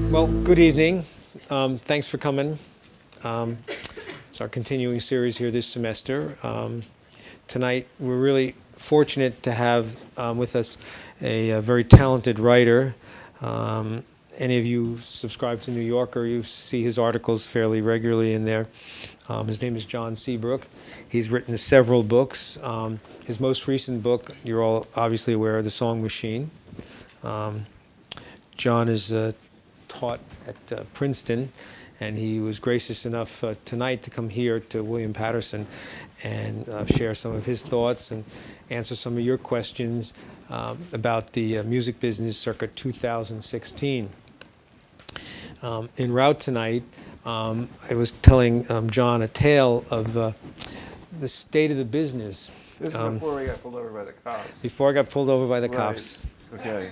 Well, good evening. Thanks for coming. It's our continuing series here this semester. Tonight, we're really fortunate to have with us a very talented writer. Any of you subscribe to New Yorker, you see his articles fairly regularly in there. His name is John Seabrook. He's written several books. His most recent book, you're all obviously aware of, The Song Machine. John is taught at Princeton, and he was gracious enough tonight to come here to William Patterson and share some of his thoughts and answer some of your questions about the music business circa 2016. En route tonight, I was telling John a tale of the state of the business. This is before we got pulled over by the cops. Before I got pulled over by the cops. Okay.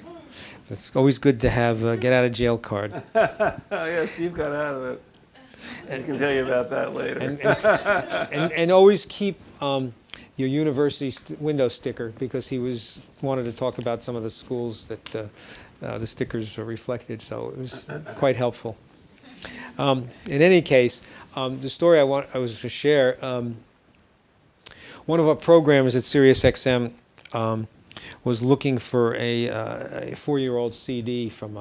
It's always good to have a get out of jail card. Yeah, Steve got out of it. I can tell you about that later. And always keep your university window sticker, because he wanted to talk about some of the schools that the stickers are reflected, so it was quite helpful. In any case, the story I was to share, one of our programmers at SiriusXM was looking for a 4-year-old CD from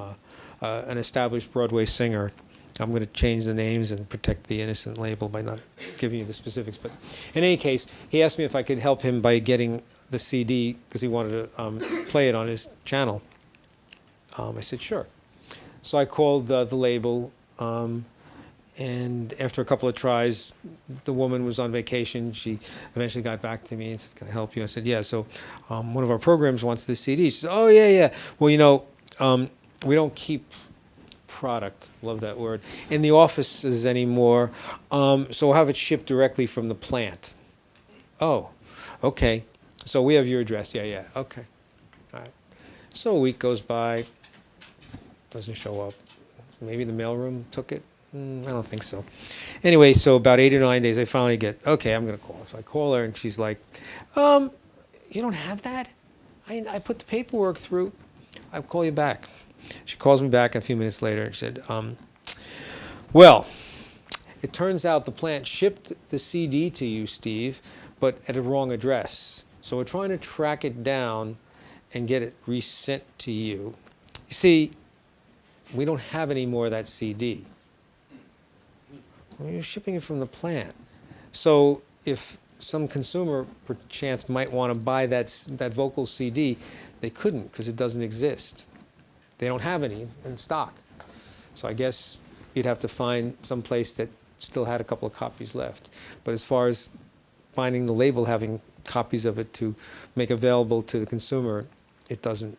an established Broadway singer. I'm going to change the names and protect the innocent label by not giving you the specifics. But in any case, he asked me if I could help him by getting the CD, because he wanted to play it on his channel. I said, sure. So I called the label, and after a couple of tries, the woman was on vacation. She eventually got back to me and said, can I help you? I said, yeah. So one of our programs wants this CD. She said, oh, yeah. Well, we don't keep product, love that word, in the offices anymore, so we'll have it shipped directly from the plant. Oh, okay. So we have your address. Yeah, okay. All right. So a week goes by, doesn't show up. Maybe the mailroom took it. I don't think so. Anyway, so about 8 or 9 days, I finally get, okay, I'm going to call. So I call her, and she's like, you don't have that? I put the paperwork through. I'll call you back. She calls me back a few minutes later and said, well, it turns out the plant shipped the CD to you, Steve, but at a wrong address. So we're trying to track it down and get it resent to you. You see, we don't have any more of that CD. Well, you're shipping it from the plant. So if some consumer, perchance, might want to buy that vocal CD, they couldn't, because it doesn't exist. They don't have any in stock. So I guess you'd have to find some place that still had a couple of copies left. But as far as finding the label having copies of it to make available to the consumer, it doesn't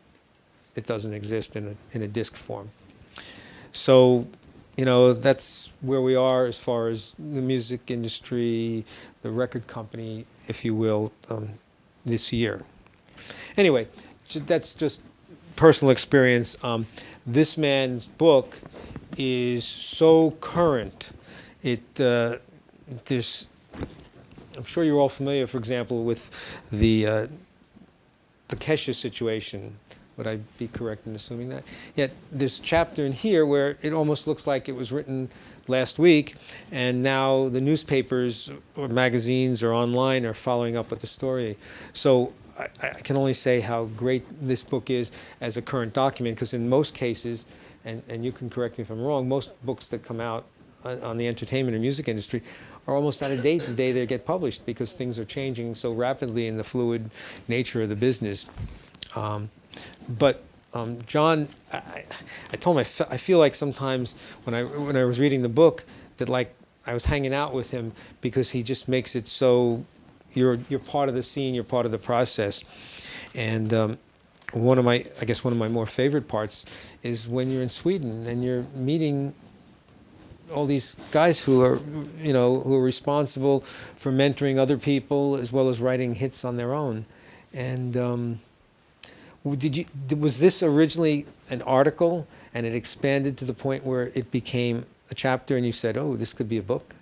exist in a disc form. So, that's where we are as far as the music industry, the record company, if you will, this year. Anyway, that's just personal experience. This man's book is so current. I'm sure you're all familiar, for example, with the Kesha situation. Would I be correct in assuming that? Yet there's a chapter in here where it almost looks like it was written last week, and now the newspapers or magazines or online are following up with the story. So I can only say how great this book is as a current document, because in most cases, and you can correct me if I'm wrong, most books that come out on the entertainment or music industry are almost out of date the day they get published, because things are changing so rapidly in the fluid nature of the business. But John, I told him I feel like sometimes when I was reading the book that like I was hanging out with him, because he just makes it so you're part of the scene, you're part of the process. And one of my more favorite parts is when you're in Sweden and you're meeting all these guys who are responsible for mentoring other people as well as writing hits on their own. And was this originally an article and it expanded to the point where it became a chapter and you said, oh, this could be a book?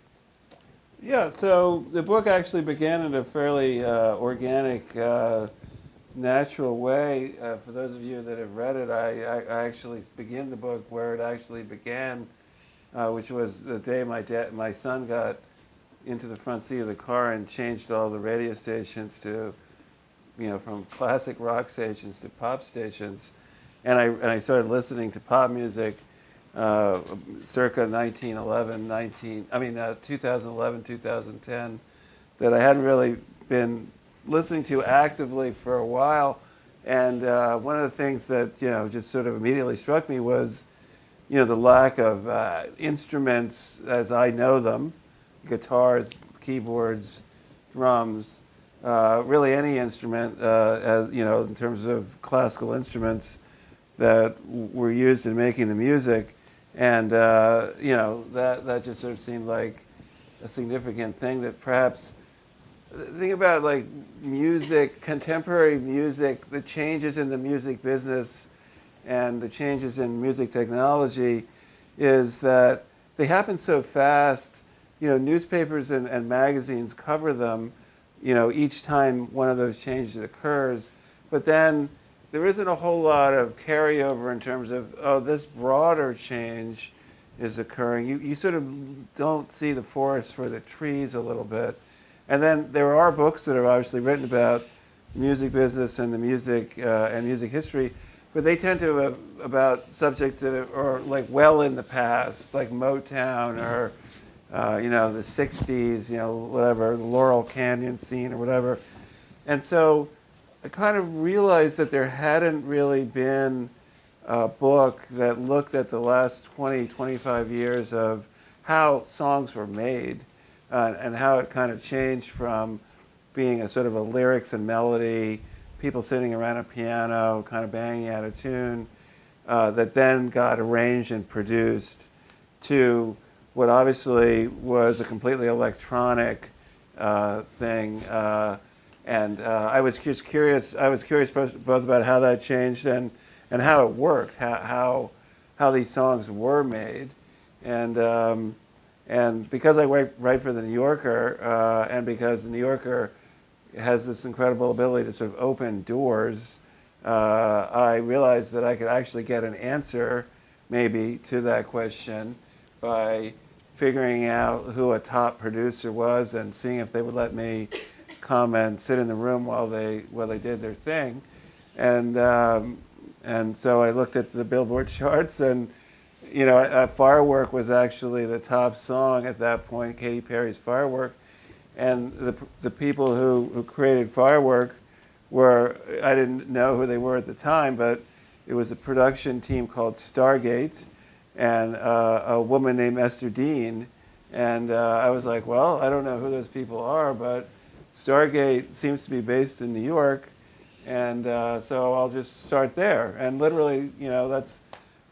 Yeah, so the book actually began in a fairly organic natural way. For those of you that have read it, I actually begin the book where it actually began, which was the day my son got into the front seat of the car and changed all the radio stations to, from classic rock stations to pop stations, and I started listening to pop music, circa 2011, 2010, that I hadn't really been listening to actively for a while. And one of the things that just sort of immediately struck me was the lack of instruments as I know them, guitars, keyboards, drums, really any instrument, in terms of classical instruments that were used in making the music. And that just sort of seemed like a significant thing that perhaps, think about like music, contemporary music, the changes in the music business and the changes in music technology is that they happen so fast. Newspapers and magazines cover them, each time one of those changes occurs. But then there isn't a whole lot of carryover in terms of, this broader change is occurring. You sort of don't see the forest for the trees a little bit. And then there are books that are obviously written about music business and the music and music history, but they tend to about subjects that are like well in the past, like Motown or the 60s, whatever, the Laurel Canyon scene or whatever. And so I kind of realized that there hadn't really been a book that looked at the last 20, 25 years of how songs were made and how it kind of changed from being a sort of a lyrics and melody, people sitting around a piano kind of banging out a tune that then got arranged and produced, to what obviously was a completely electronic thing. And I was just curious. I was curious both about how that changed and how it worked, how these songs were made, and because I write for the New Yorker, and because the New Yorker has this incredible ability to sort of open doors, I realized that I could actually get an answer, maybe, to that question by figuring out who a top producer was and seeing if they would let me come and sit in the room while they did their thing. And so I looked at the Billboard charts, and Firework was actually the top song at that point, Katy Perry's Firework. And the people who created Firework were, I didn't know who they were at the time, but it was a production team called Stargate and a woman named Esther Dean. And I was like, well, I don't know who those people are, but Stargate seems to be based in New York, and so I'll just start there. And literally, that's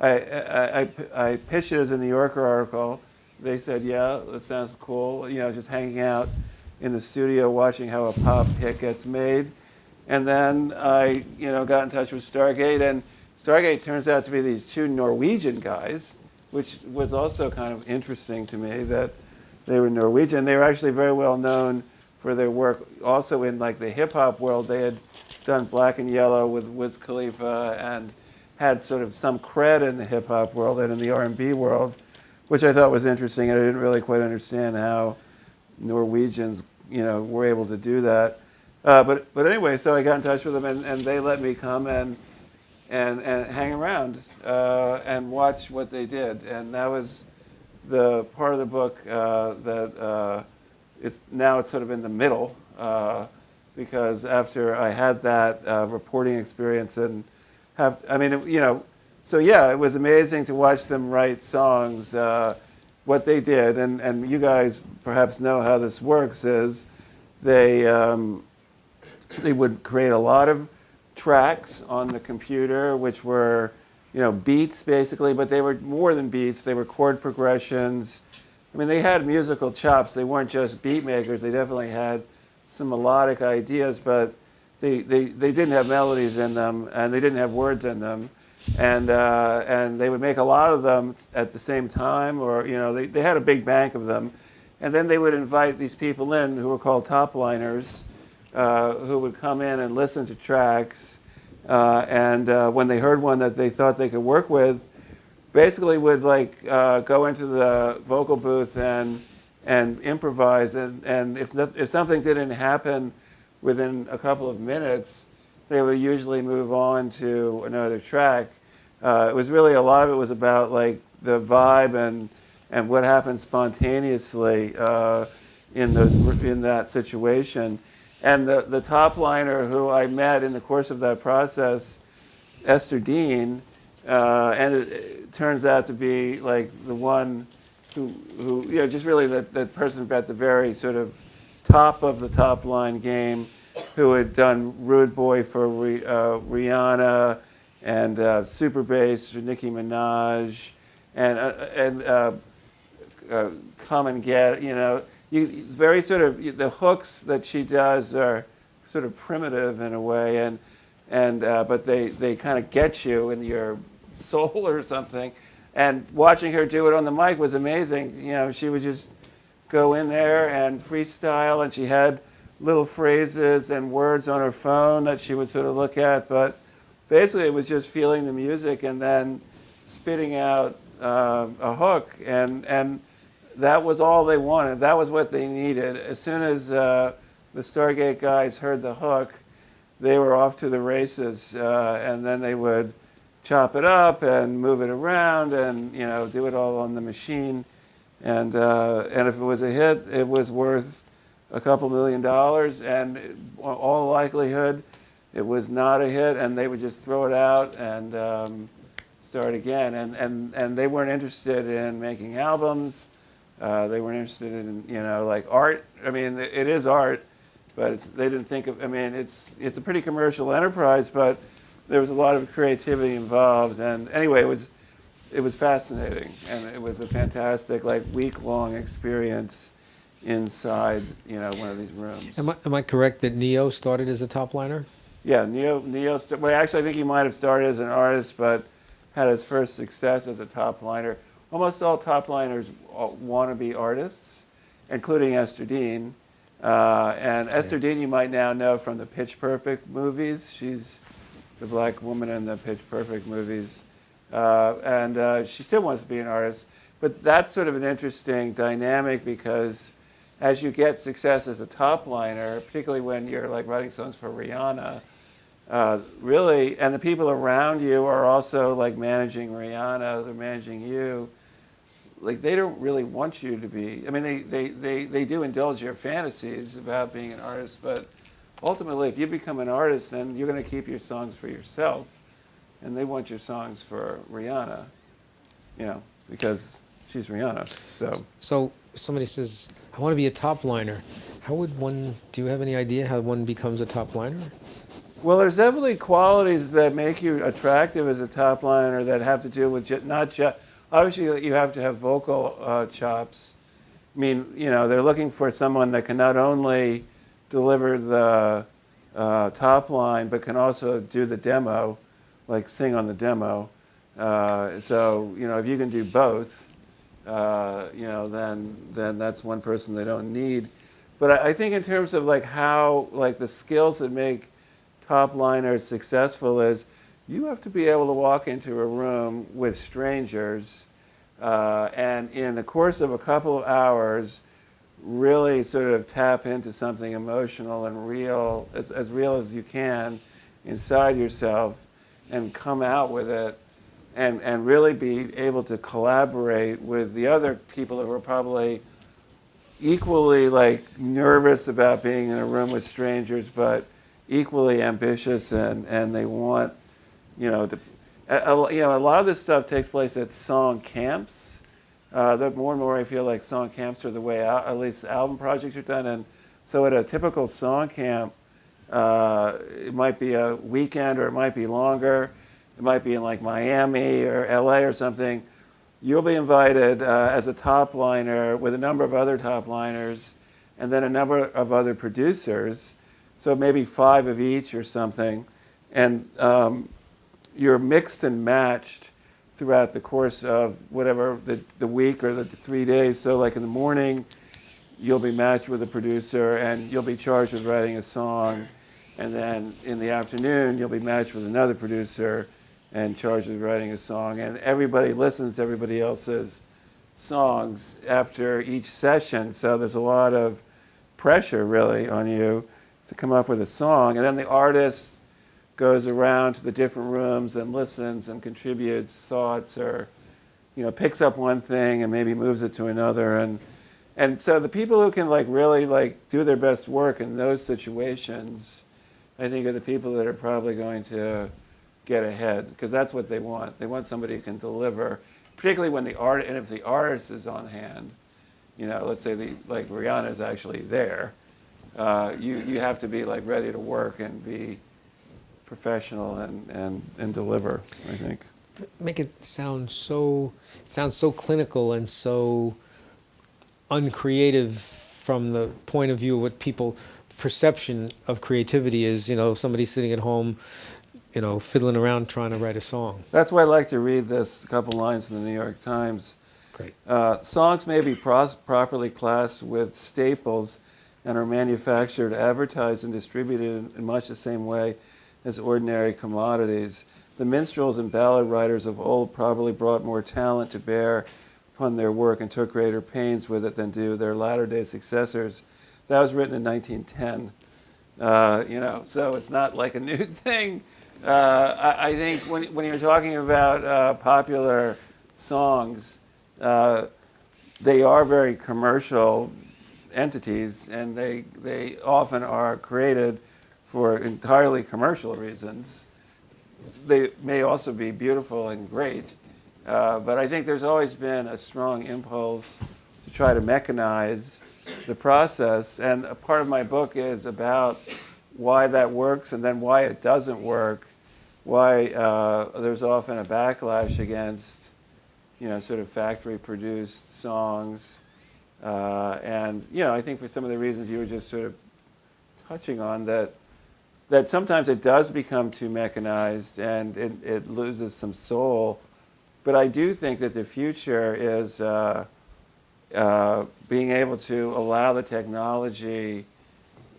I pitched it as a New Yorker article. They said, yeah, that sounds cool. Just hanging out in the studio watching how a pop hit gets made. And then I, got in touch with Stargate, and Stargate turns out to be these two Norwegian guys, which was also kind of interesting to me that they were Norwegian. They were actually very well known for their work also in like the hip hop world. They had done Black and Yellow with Wiz Khalifa and had sort of some cred in the hip hop world and in the R&B world, which I thought was interesting. I didn't really quite understand how Norwegians, were able to do that. But anyway, so I got in touch with them, and they let me come and hang around and watch what they did. And that was the part of the book that it's sort of in the middle, because after I had that reporting experience and so yeah, it was amazing to watch them write songs. What they did, and you guys perhaps know how this works, is they would create a lot of tracks on the computer, which were, beats basically, but they were more than beats. They were chord progressions. I mean, they had musical chops. They weren't just beat makers. They definitely had some melodic ideas, but they didn't have melodies in them, and they didn't have words in them. And they would make a lot of them at the same time, or, they had a big bank of them. And then they would invite these people in who were called top liners, who would come in and listen to tracks, and when they heard one that they thought they could work with, basically would go into the vocal booth and improvise, and if something didn't happen within a couple of minutes, they would usually move on to another track. It was really, a lot of it was about like the vibe and what happened spontaneously in that situation. And the top liner who I met in the course of that process, Esther Dean, and it turns out to be like the one who just really the person at the very sort of top of the top line game, who had done Rude Boy for Rihanna and Super Bass for Nicki Minaj and Come and Get, very sort of, the hooks that she does are sort of primitive in a way, but they kind of get you in your soul or something. And watching her do it on the mic was amazing. She would just go in there and freestyle, and she had little phrases and words on her phone that she would sort of look at, but basically it was just feeling the music and then spitting out a hook, and that was all they wanted. That was what they needed. As soon as the Stargate guys heard the hook, they were off to the races, and then they would chop it up and move it around and do it all on the machine, and if it was a hit, it was worth a couple $1 million, and in all likelihood it was not a hit, and they would just throw it out and start again. And they weren't interested in making albums. They weren't interested in like art. I mean, it is art, but they didn't think of. I mean, it's a pretty commercial enterprise, but there was a lot of creativity involved. And anyway, it was fascinating, and it was a fantastic week-long experience inside one of these rooms. Am I correct that Neo started as a top liner? Yeah, Neo. Well, actually, I think he might have started as an artist, but had his first success as a top liner. Almost all top liners want to be artists, including Esther Dean. And Esther Dean, you might now know from the Pitch Perfect movies. She's the black woman in the Pitch Perfect movies, and she still wants to be an artist. But that's sort of an interesting dynamic, because as you get success as a top liner, particularly when you're writing songs for Rihanna, really, and the people around you are also managing Rihanna, they're managing you. They don't really want you to be. I mean, they do indulge your fantasies about being an artist, but ultimately, if you become an artist, then you're going to keep your songs for yourself, and they want your songs for Rihanna, because she's Rihanna. So somebody says, I want to be a top liner. Do you have any idea how one becomes a top liner? Well, there's definitely qualities that make you attractive as a top liner that have to do with not just, obviously you have to have vocal chops. I mean, they're looking for someone that can not only deliver the top line, but can also do the demo, sing on the demo. So, if you can do both, then that's one person they don't need. But I think in terms of how the skills that make top liners successful is you have to be able to walk into a room with strangers and in the course of a couple of hours really sort of tap into something emotional and real, as real as you can inside yourself, and come out with it and really be able to collaborate with the other people who are probably equally nervous about being in a room with strangers, but equally ambitious, and they want, a lot of this stuff takes place at song camps. That more and more I feel like song camps are the way out, at least album projects are done. And so at a typical song camp, it might be a weekend or it might be longer. It might be in Miami or LA or something. You'll be invited as a top liner with a number of other top liners and then a number of other producers. So maybe 5 of each or something. And you're mixed and matched throughout the course of whatever the week or the 3 days. So in the morning, you'll be matched with a producer and you'll be charged with writing a song. And then in the afternoon, you'll be matched with another producer and charged with writing a song. And everybody listens to everybody else's songs after each session. So there's a lot of pressure really on you to come up with a song. And then the artist goes around to the different rooms and listens and contributes thoughts, or picks up one thing and maybe moves it to another. And so the people who can really do their best work in those situations, I think, are the people that are probably going to get ahead, because that's what they want. They want somebody who can deliver, particularly when and if the artist is on hand. Let's say Rihanna is actually there. You have to be ready to work and be professional and deliver, I think. Make it sound so clinical and so uncreative from the point of view of what people perception of creativity is. Somebody sitting at home, fiddling around trying to write a song. That's why I like to read this couple lines from the New York Times. Great. Songs may be properly classed with staples and are manufactured, advertised, and distributed in much the same way as ordinary commodities. The minstrels and ballad writers of old probably brought more talent to bear upon their work and took greater pains with it than do their latter-day successors. That was written in 1910. So it's not like a new thing. I think when you're talking about popular songs, they are very commercial entities, and they often are created for entirely commercial reasons. They may also be beautiful and great, but I think there's always been a strong impulse to try to mechanize the process, and a part of my book is about why that works and then why it doesn't work, why there's often a backlash against sort of factory-produced songs, and I think for some of the reasons you were just sort of touching on, that sometimes it does become too mechanized and it loses some soul. But I do think that the future is being able to allow the technology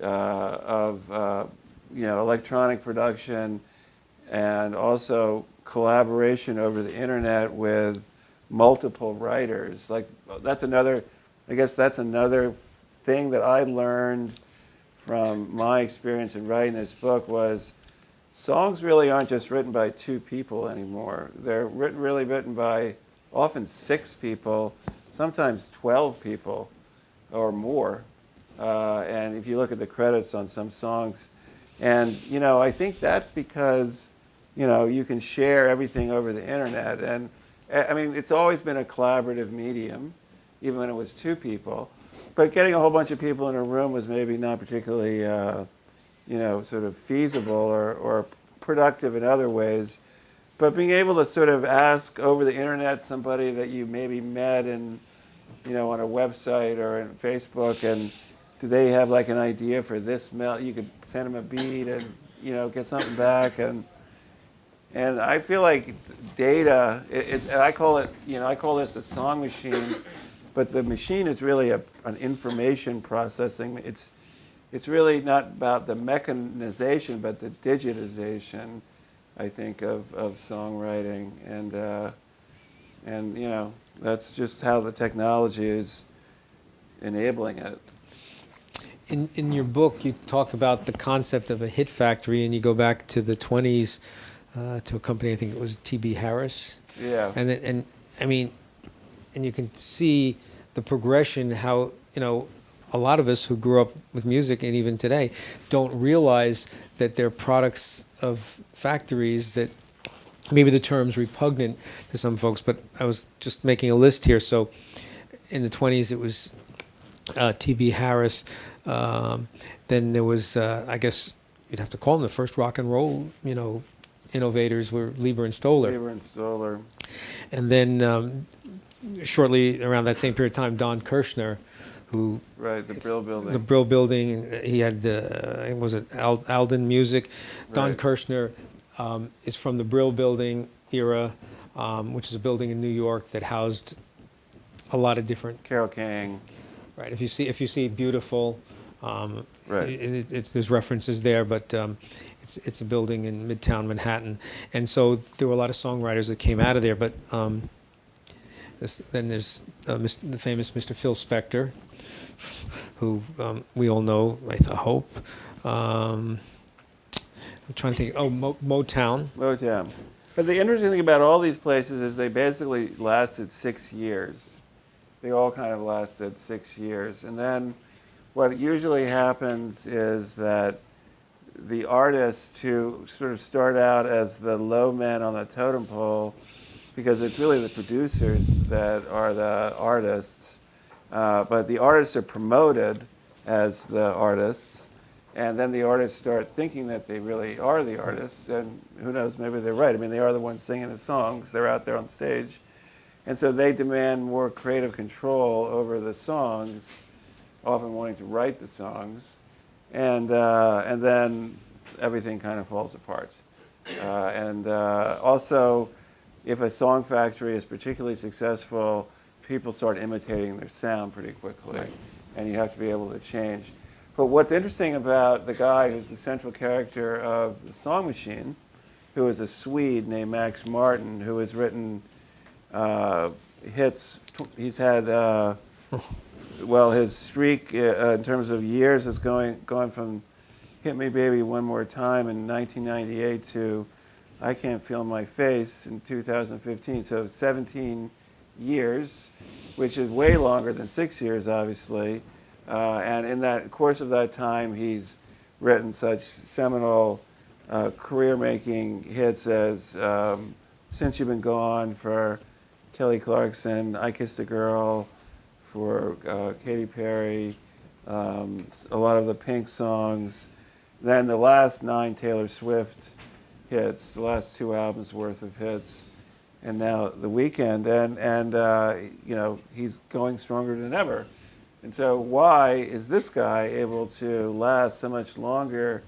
of electronic production and also collaboration over the internet with multiple writers. That's another thing that I learned from my experience in writing this book, was songs really aren't just written by two people anymore. They're really written by often 6 people, sometimes 12 people or more. And if you look at the credits on some songs, and I think that's because you can share everything over the internet. And I mean, it's always been a collaborative medium, even when it was 2 people. But getting a whole bunch of people in a room was maybe not particularly, sort of feasible or productive in other ways. But being able to sort of ask over the internet somebody that you maybe met on a website or in Facebook, and do they have an idea for this you could send them a beat and get something back, and I feel like data. I call this a song machine. But the machine is really an information processing. It's really not about the mechanization, but the digitization, I think, of songwriting, and that's just how the technology is enabling it. In your book, you talk about the concept of a hit factory, and you go back to the 20s to a company, I think it was T.B. Harris. Yeah. And I mean, and you can see the progression, how, a lot of us who grew up with music, and even today, don't realize that they're products of factories, that maybe the term's repugnant to some folks, but I was just making a list here. So in the 20s, it was T.B. Harris. Then there was, I guess you'd have to call them the first rock and roll, innovators were Lieber and Stoller. Lieber and Stoller. And then shortly around that same period of time, Don Kirshner, who... Right, the Brill Building. The Brill Building. He had, was it Alden Music? Don Right. Kirshner is from the Brill Building era, which is a building in New York that housed a lot of different... Carole King. Right. If you see beautiful, Right. there's references there, but it's a building in Midtown Manhattan, and so there were a lot of songwriters that came out of there. But then there's the famous Mr. Phil Spector, who we all know. I hope. I'm trying to think. Oh, Motown. Motown. But the interesting thing about all these places is they basically lasted 6 years. They all kind of lasted 6 years. And then what usually happens is that the artists who sort of start out as the low men on the totem pole, because it's really the producers that are the artists, but the artists are promoted as the artists, and then the artists start thinking that they really are the artists, and who knows, maybe they're right. I mean, they are the ones singing the songs. They're out there on stage. And so they demand more creative control over the songs, often wanting to write the songs. And then everything kind of falls apart. Also, if a song factory is particularly successful, people start imitating their sound pretty quickly. Right. And you have to be able to change. But what's interesting about the guy who's the central character of The Song Machine, who is a Swede named Max Martin, who has written hits. He's had, well, his streak in terms of years is going from Hit Me Baby One More Time in 1998 to I Can't Feel My Face in 2015. So 17 years, which is way longer than 6 years, obviously. And in that course of that time, he's written such seminal career-making hits as Since You've Been Gone for Kelly Clarkson, I Kissed a Girl for Katy Perry, a lot of the Pink songs. Then the last 9 Taylor Swift hits, the last 2 albums worth of hits, and now The Weeknd. And you know, he's going stronger than ever. And so why is this guy able to last so much longer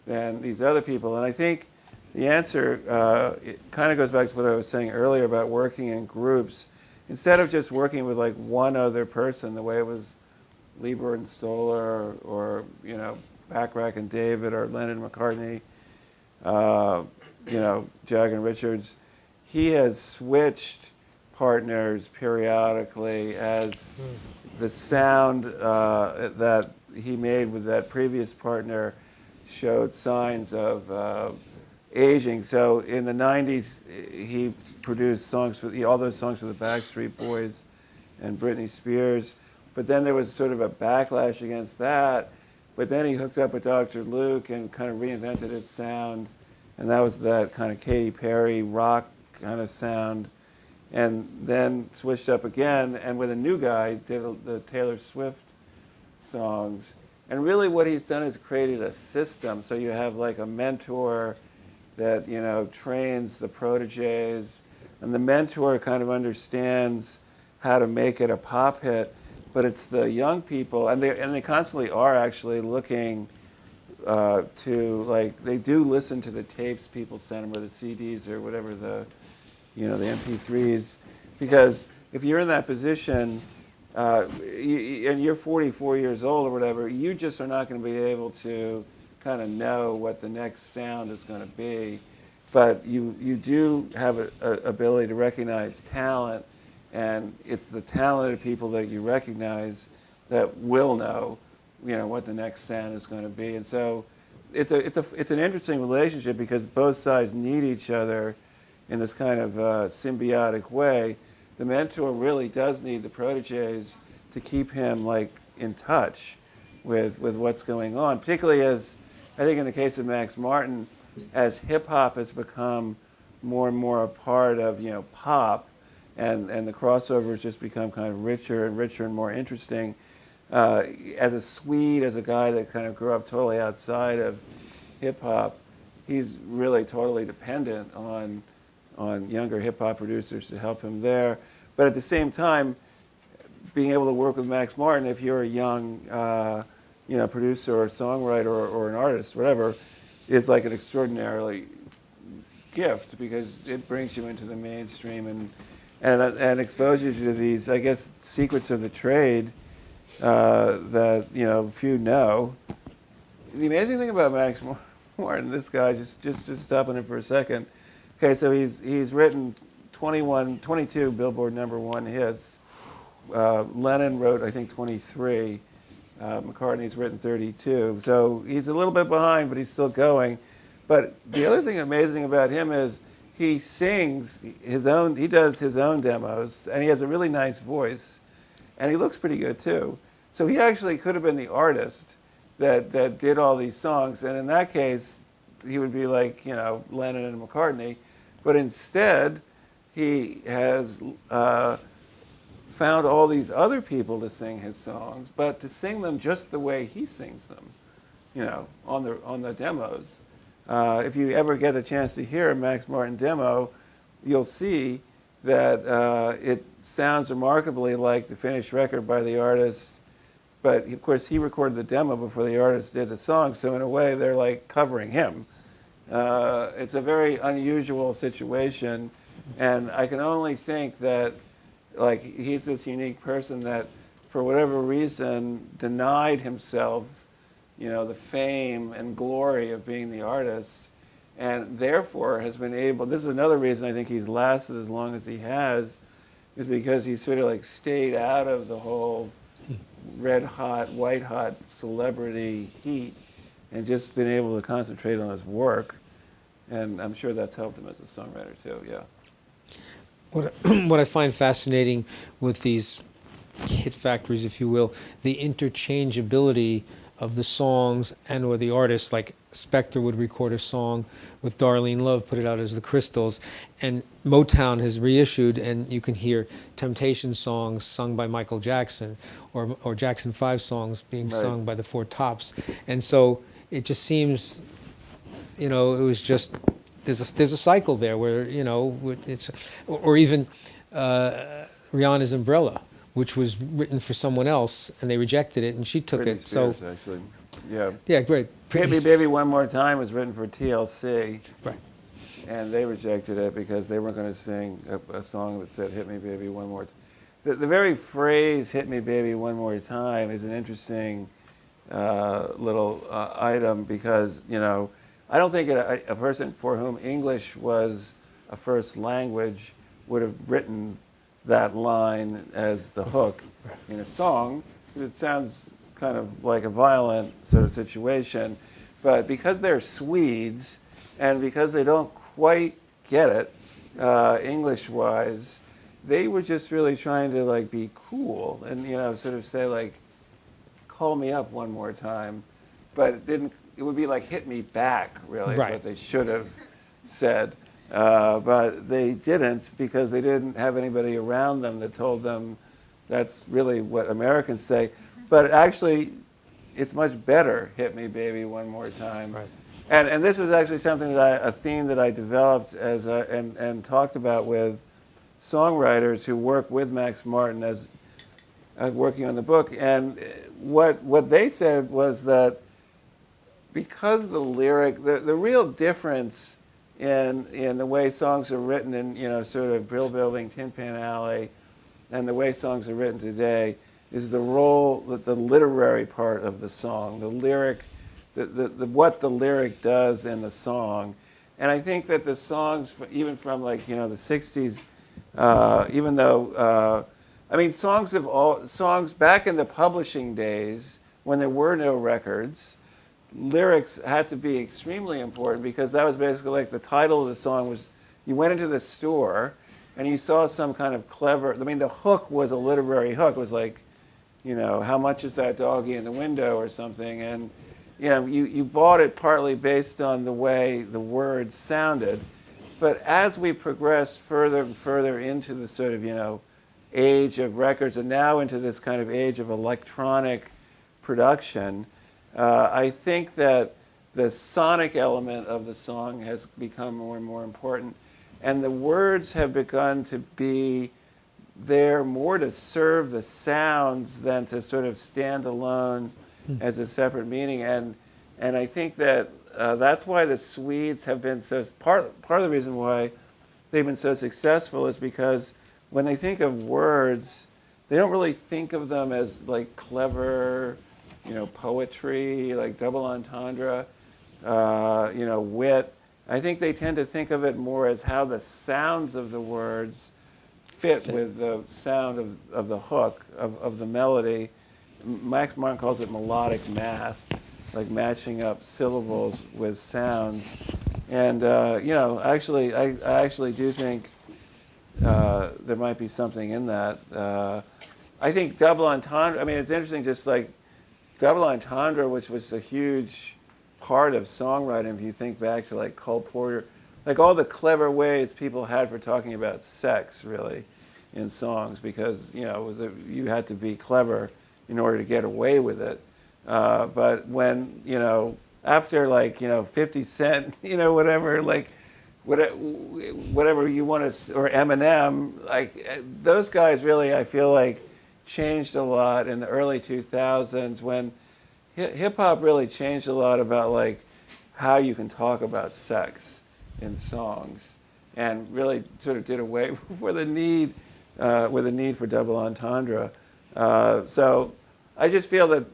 than these other people? And I think the answer it kind of goes back to what I was saying earlier about working in groups. Instead of just working with like one other person, the way it was Lieber and Stoller, or you know, Bacharach and David, or Lennon and McCartney, you know, Jagger and Richards, he has switched partners periodically as the sound that he made with that previous partner showed signs of aging. So in the 90s, he produced songs for all those songs for the Backstreet Boys and Britney Spears. But then there was sort of a backlash against that. But then he hooked up with Dr. Luke and kind of reinvented his sound. And that was that kind of Katy Perry rock kind of sound. And then switched up again, and with a new guy, did the Taylor Swift songs. And really what he's done is created a system. So you have like a mentor that, you know, trains the proteges, and the mentor kind of understands how to make it a pop hit. But it's the young people, and they constantly are actually looking to, like, they do listen to the tapes people send them, or the CDs, or whatever the MP3s, because if you're in that position and you're 44 years old or whatever, you just are not going to be able to kind of know what the next sound is going to be. But you do have an ability to recognize talent, and it's the talented people that you recognize that will know, you know, what the next sound is going to be. And so it's an interesting relationship, because both sides need each other in this kind of symbiotic way. The mentor really does need the proteges to keep him like in touch with what's going on, particularly as, I think in the case of Max Martin, as hip hop has become more and more a part of, you know, pop, and the crossovers just become kind of richer and more interesting. As a Swede, as a guy that kind of grew up totally outside of hip hop, he's really totally dependent on younger hip-hop producers to help him there. But at the same time, being able to work with Max Martin, if you're a young you know, producer or songwriter or an artist, whatever, is like an extraordinarily gift, because it brings you into the mainstream and exposes you to these, I guess, secrets of the trade that few know. The amazing thing about Max Martin, this guy, just stopping it for a second. Okay, so he's written 22 Billboard #1 hits. Lennon wrote, I think, 23. McCartney's written 32. So he's a little bit behind, but he's still going. But the other thing amazing about him is he sings his own, he does his own demos, and he has a really nice voice, and he looks pretty good too. So he actually could have been the artist that did all these songs, and in that case, he would be like, Lennon and McCartney. But instead, he has found all these other people to sing his songs, but to sing them just the way he sings them, on the demos. If you ever get a chance to hear a Max Martin demo, you'll see that it sounds remarkably like the finished record by the artist. But of course, he recorded the demo before the artist did the song, so in a way, they're like covering him. It's a very unusual situation, and I can only think that, like, he's this unique person that, for whatever reason, denied himself, the fame and glory of being the artist, and therefore has been able. This is another reason I think he's lasted as long as he has, is because he's sort of like stayed out of the whole red hot, white hot celebrity heat, and just been able to concentrate on his work. And I'm sure that's helped him as a songwriter too. Yeah. What I find fascinating with these hit factories, if you will, the interchangeability of the songs and or the artists. Like Spector would record a song with Darlene Love, put it out as the Crystals, and Motown has reissued, and you can hear Temptation songs sung by Michael Jackson, or Jackson 5 songs being sung by the Four Tops. And so it just seems, it was just, there's a cycle there where, it's, or even Rihanna's Umbrella, which was written for someone else, and they rejected it, and she took Britney it. Spears, actually. Yeah. Yeah, great. Hit Me Baby One More Time was written for TLC. Right. And they rejected it because they weren't going to sing a song that said, "Hit me, baby, one more time." The very phrase, "Hit me, baby, one more time," is an interesting little item because, I don't think a person for whom English was a first language would have written that line as the hook in a song. It sounds kind of like a violent sort of situation. But because they're Swedes and because they don't quite get it English-wise, they were just really trying to like be cool and sort of say like, "Call me up one more time," but it would be like, "Hit me back," really. Right. Is what they should have said, but they didn't because they didn't have anybody around them that told them that's really what Americans say. But actually, it's much better, "Hit me, baby, one more time." Right. And this was actually something a theme that I developed and talked about with songwriters who work with Max Martin as working on the book. And what they said was that because the lyric, the real difference in the way songs are written in sort of Brill Building, Tin Pan Alley, and the way songs are written today is the role that the literary part of the song, the lyric. What the lyric does in the song. And I think that the songs, even from like, the 60s, even though, songs back in the publishing days when there were no records, lyrics had to be extremely important because that was basically like the title of the song was, you went into the store and you saw some kind of clever, the hook was a literary hook. It was like, how much is that doggy in the window or something? And you bought it partly based on the way the words sounded. But as we progressed further and further into the sort of, age of records and now into this kind of age of electronic production, I think that the sonic element of the song has become more and more important. And the words have begun to be there more to serve the sounds than to sort of stand alone as a separate meaning, and I think that that's why the Swedes have been so part of the reason why they've been so successful is because when they think of words, they don't really think of them as like clever, poetry, like double entendre, wit. I think they tend to think of it more as how the sounds of the words fit with the sound of the hook, of the melody. Max Martin calls it melodic math, like matching up syllables with sounds. And, actually, I actually do think there might be something in that. I think double entendre, I mean, it's interesting, just like double entendre, which was a huge part of songwriting, if you think back to like Cole Porter, like all the clever ways people had for talking about sex, really, in songs, because, you had to be clever in order to get away with it. But when, after like, 50 Cent, whatever, like, whatever you want to, or Eminem, like those guys really, I feel like, changed a lot in the early 2000s when hip hop really changed a lot about like how you can talk about sex in songs, and really sort of did away with the need for double entendre. So I just feel that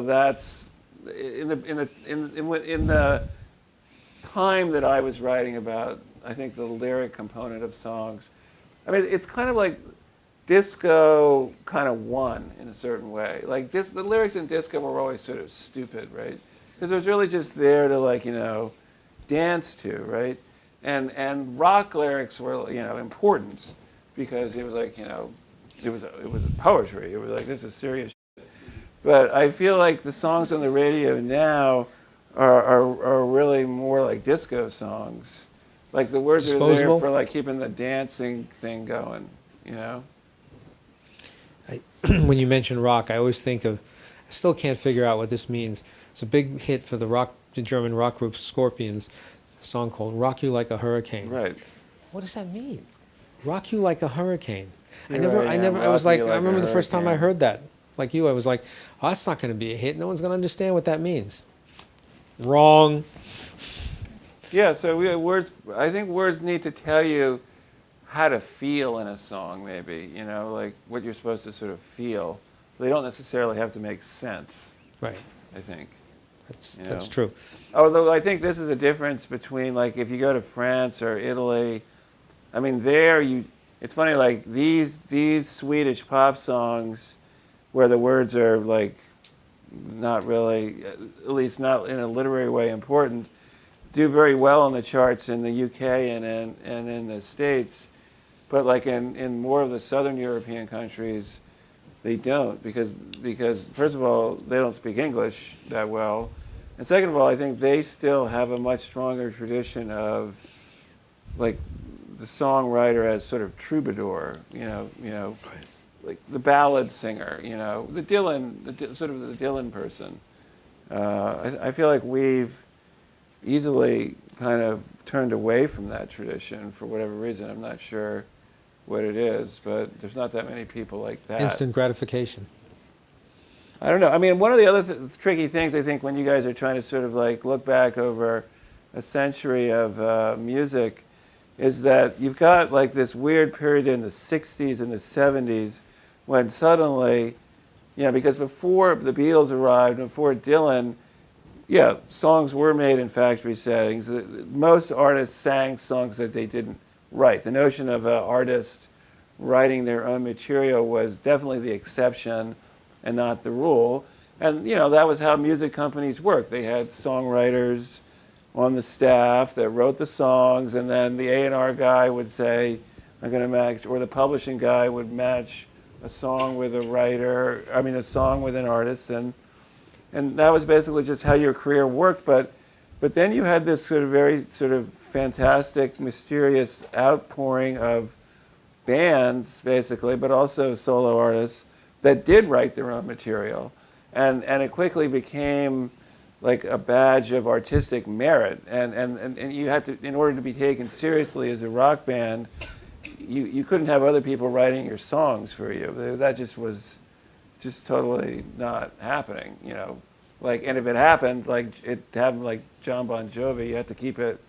that's in the time that I was writing about, I think the lyric component of songs. I mean, it's kind of like disco kind of won in a certain way. Like the lyrics in disco were always sort of stupid, right? Because it was really just there to like, dance to, right? And rock lyrics were, important because it was like, it was poetry. It was like, this is serious shit. But I feel like the songs on the radio now are really more like disco songs. Like the words Disposable? are there for like keeping the dancing thing going, When you mention rock, I always think of, I still can't figure out what this means. It's a big hit for the German rock group Scorpions, a song called Rock You Like a Hurricane. Right. What does that mean? Rock you like a hurricane. I Here I am, was like, rocking you I like a remember the first time I hurricane. heard that. Like you, I was like, oh, that's not going to be a hit. No one's going to understand what that means. Wrong. Yeah, so words, I think words need to tell you how to feel in a song, maybe, like what you're supposed to sort of feel. They don't necessarily have to make sense, Right. I think. That's true. Although I think this is a difference between, like, if you go to France or Italy, I mean, it's funny, like, these Swedish pop songs where the words are, like, not really, at least not in a literary way important, do very well on the charts in the UK and in the States. But like in more of the Southern European countries, they don't, because first of all, they don't speak English that well. And second of all, I think they still have a much stronger tradition of like the songwriter as sort of troubadour, like the ballad singer, the Dylan, sort of the Dylan person. I feel like we've easily kind of turned away from that tradition for whatever reason. I'm not sure what it is, but there's not that many people like that. Instant gratification. I don't know. I mean, one of the other tricky things, I think, when you guys are trying to sort of like look back over a century of music, is that you've got like this weird period in the 60s and the 70s when suddenly, because before the Beatles arrived, before Dylan, songs were made in factory settings. Most artists sang songs that they didn't write. The notion of an artist writing their own material was definitely the exception and not the rule. And, that was how music companies worked. They had songwriters on the staff that wrote the songs, and then the A&R guy would say, I'm going to match, or the publishing guy would match a song with a song with an artist, and that was basically just how your career worked. But then you had this sort of very sort of fantastic, mysterious outpouring of bands, basically, but also solo artists that did write their own material. And it quickly became like a badge of artistic merit. And you had to, in order to be taken seriously as a rock band, you couldn't have other people writing your songs for you. That just was just totally not happening, Like, and if it happened, like it happened like John Bon Jovi, you had to keep it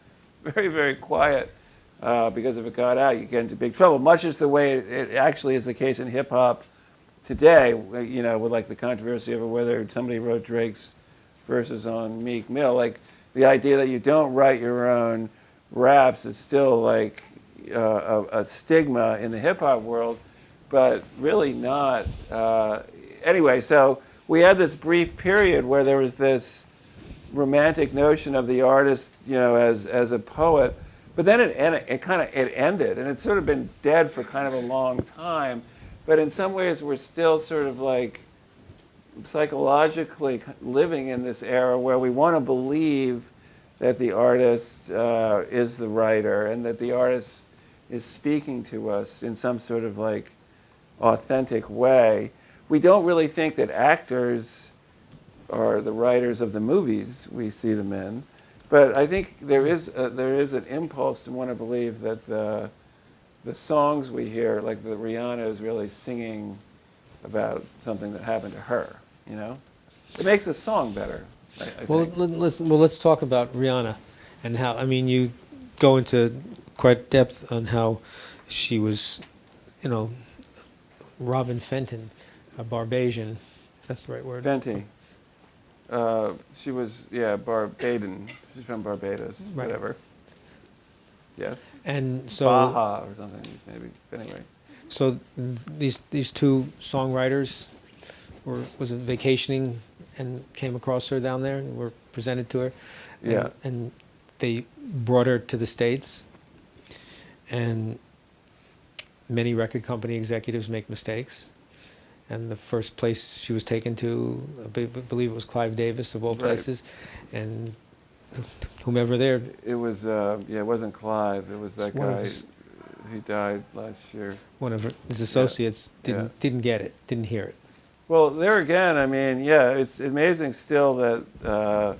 very, very quiet. because if it got out, you get into big trouble. Much as the way it actually is the case in hip hop today, you know, with like the controversy over whether somebody wrote Drake's verses on Meek Mill, like the idea that you don't write your own raps is still like a stigma in the hip hop world, but really not. Anyway, so we had this brief period where there was this romantic notion of the artist, you know, as a poet, but then it ended, and it's sort of been dead for kind of a long time. But in some ways, we're still sort of like psychologically living in this era where we want to believe that the artist is the writer and that the artist is speaking to us in some sort of like authentic way. We don't really think that actors are the writers of the movies we see them in, but I think there is an impulse to want to believe that the songs we hear, like the Rihanna is really singing about something that happened to her. You know, it makes a song better. I think. Let's talk about Rihanna, and how. I mean, you go into quite depth on how she was, you know, Robin Fenton, a Barbadian, if that's the right word. Fenty. She was, Barbadan. She's from Barbados, Right. Whatever. Yes. And so Baja or something, maybe. Anyway. So these two songwriters was it vacationing and came across her down there and were presented to her. Yeah. And they brought her to the States. And many record company executives make mistakes. And the first place she was taken to, I believe it was Clive Davis of all places, and whomever there. It was, it wasn't Clive. It was that guy his, who died last year. One of his associates didn't get it, didn't hear it. Well, there again, I mean, it's amazing still that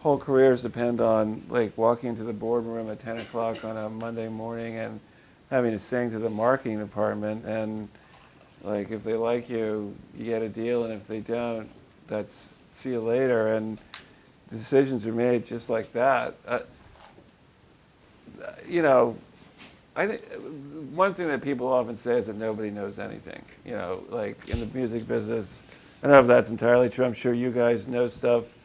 whole careers depend on like walking into the boardroom at 10 o'clock on a Monday morning and having to sing to the marketing department, and like if they like you, you get a deal, and if they don't, that's see you later. And decisions are made just like that. You know, I think one thing that people often say is that nobody knows anything. You know, like in the music business, I don't know if that's entirely true. I'm sure you guys know stuff,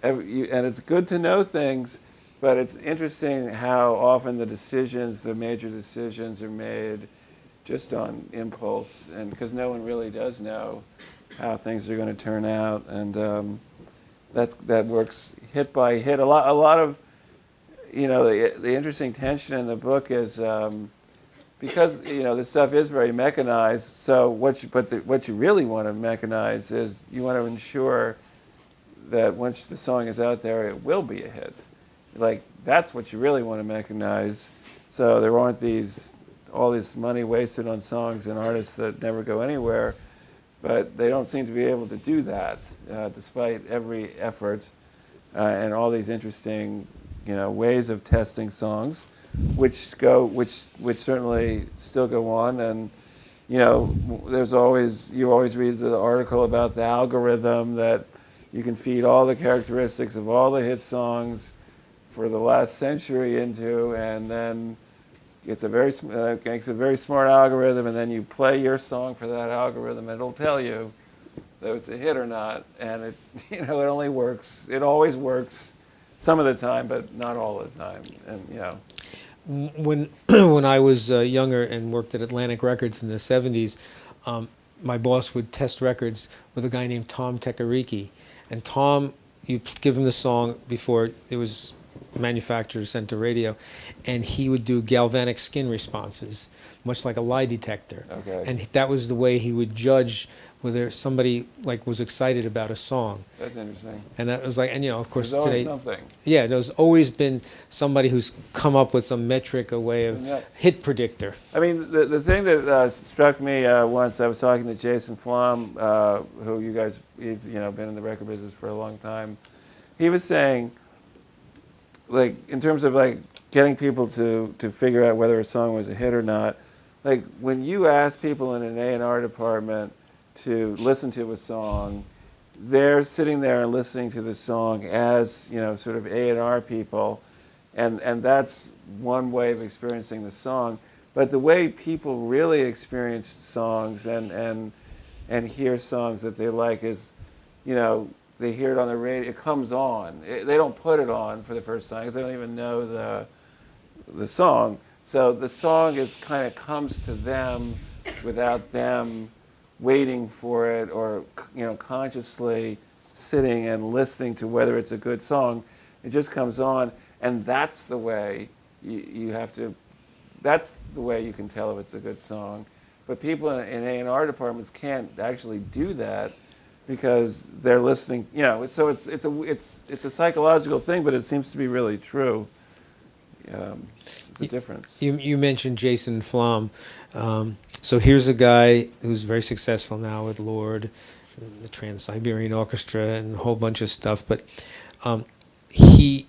and it's good to know things, but it's interesting how often the major decisions are made just on impulse, and because no one really does know how things are going to turn out, and that works hit by hit. A lot of, you know, the interesting tension in the book is because, you know, this stuff is very mechanized. So what you really want to mechanize is you want to ensure that once the song is out there, it will be a hit. Like that's what you really want to mechanize. So there aren't all this money wasted on songs and artists that never go anywhere. But they don't seem to be able to do that, despite every effort and all these interesting, you know, ways of testing songs, which certainly still go on. And you know, you always read the article about the algorithm that you can feed all the characteristics of all the hit songs for the last century into, and then makes a very smart algorithm, and then you play your song for that algorithm, and it'll tell you that it's a hit or not. And it, you know, it only works. It always works, some of the time, but not all the time. And you know, when I was younger and worked at Atlantic Records in the '70s, my boss would test records with a guy named Tom Tekariki, and Tom, you give him the song before it was manufacturer sent to radio, and he would do galvanic skin responses, much like a lie detector. Okay. And that was the way he would judge whether somebody like was excited about a song. That's interesting. And that was like, and you know, of course There's always today, something. yeah, there's always been somebody who's come up with some metric, a way of hit predictor. I mean, the thing that struck me once, I was talking to Jason Flom, who he's you know been in the record business for a long time. He was saying, like in terms of like getting people to figure out whether a song was a hit or not, like when you ask people in an A&R department to listen to a song, they're sitting there and listening to the song as, you know, sort of A&R people, and that's one way of experiencing the song. But the way people really experience songs and hear songs that they like is, they hear it on the radio. It comes on. They don't put it on for the first time because they don't even know the song. So the song is kind of comes to them without them waiting for it or consciously sitting and listening to whether it's a good song. It just comes on, and that's the way you have to. That's the way you can tell if it's a good song. But people in A&R departments can't actually do that because they're listening. So it's a psychological thing, but it seems to be really true. It's a difference. You mentioned Jason Flom. So here's a guy who's very successful now with Lord, the Trans-Siberian Orchestra, and a whole bunch of stuff. But he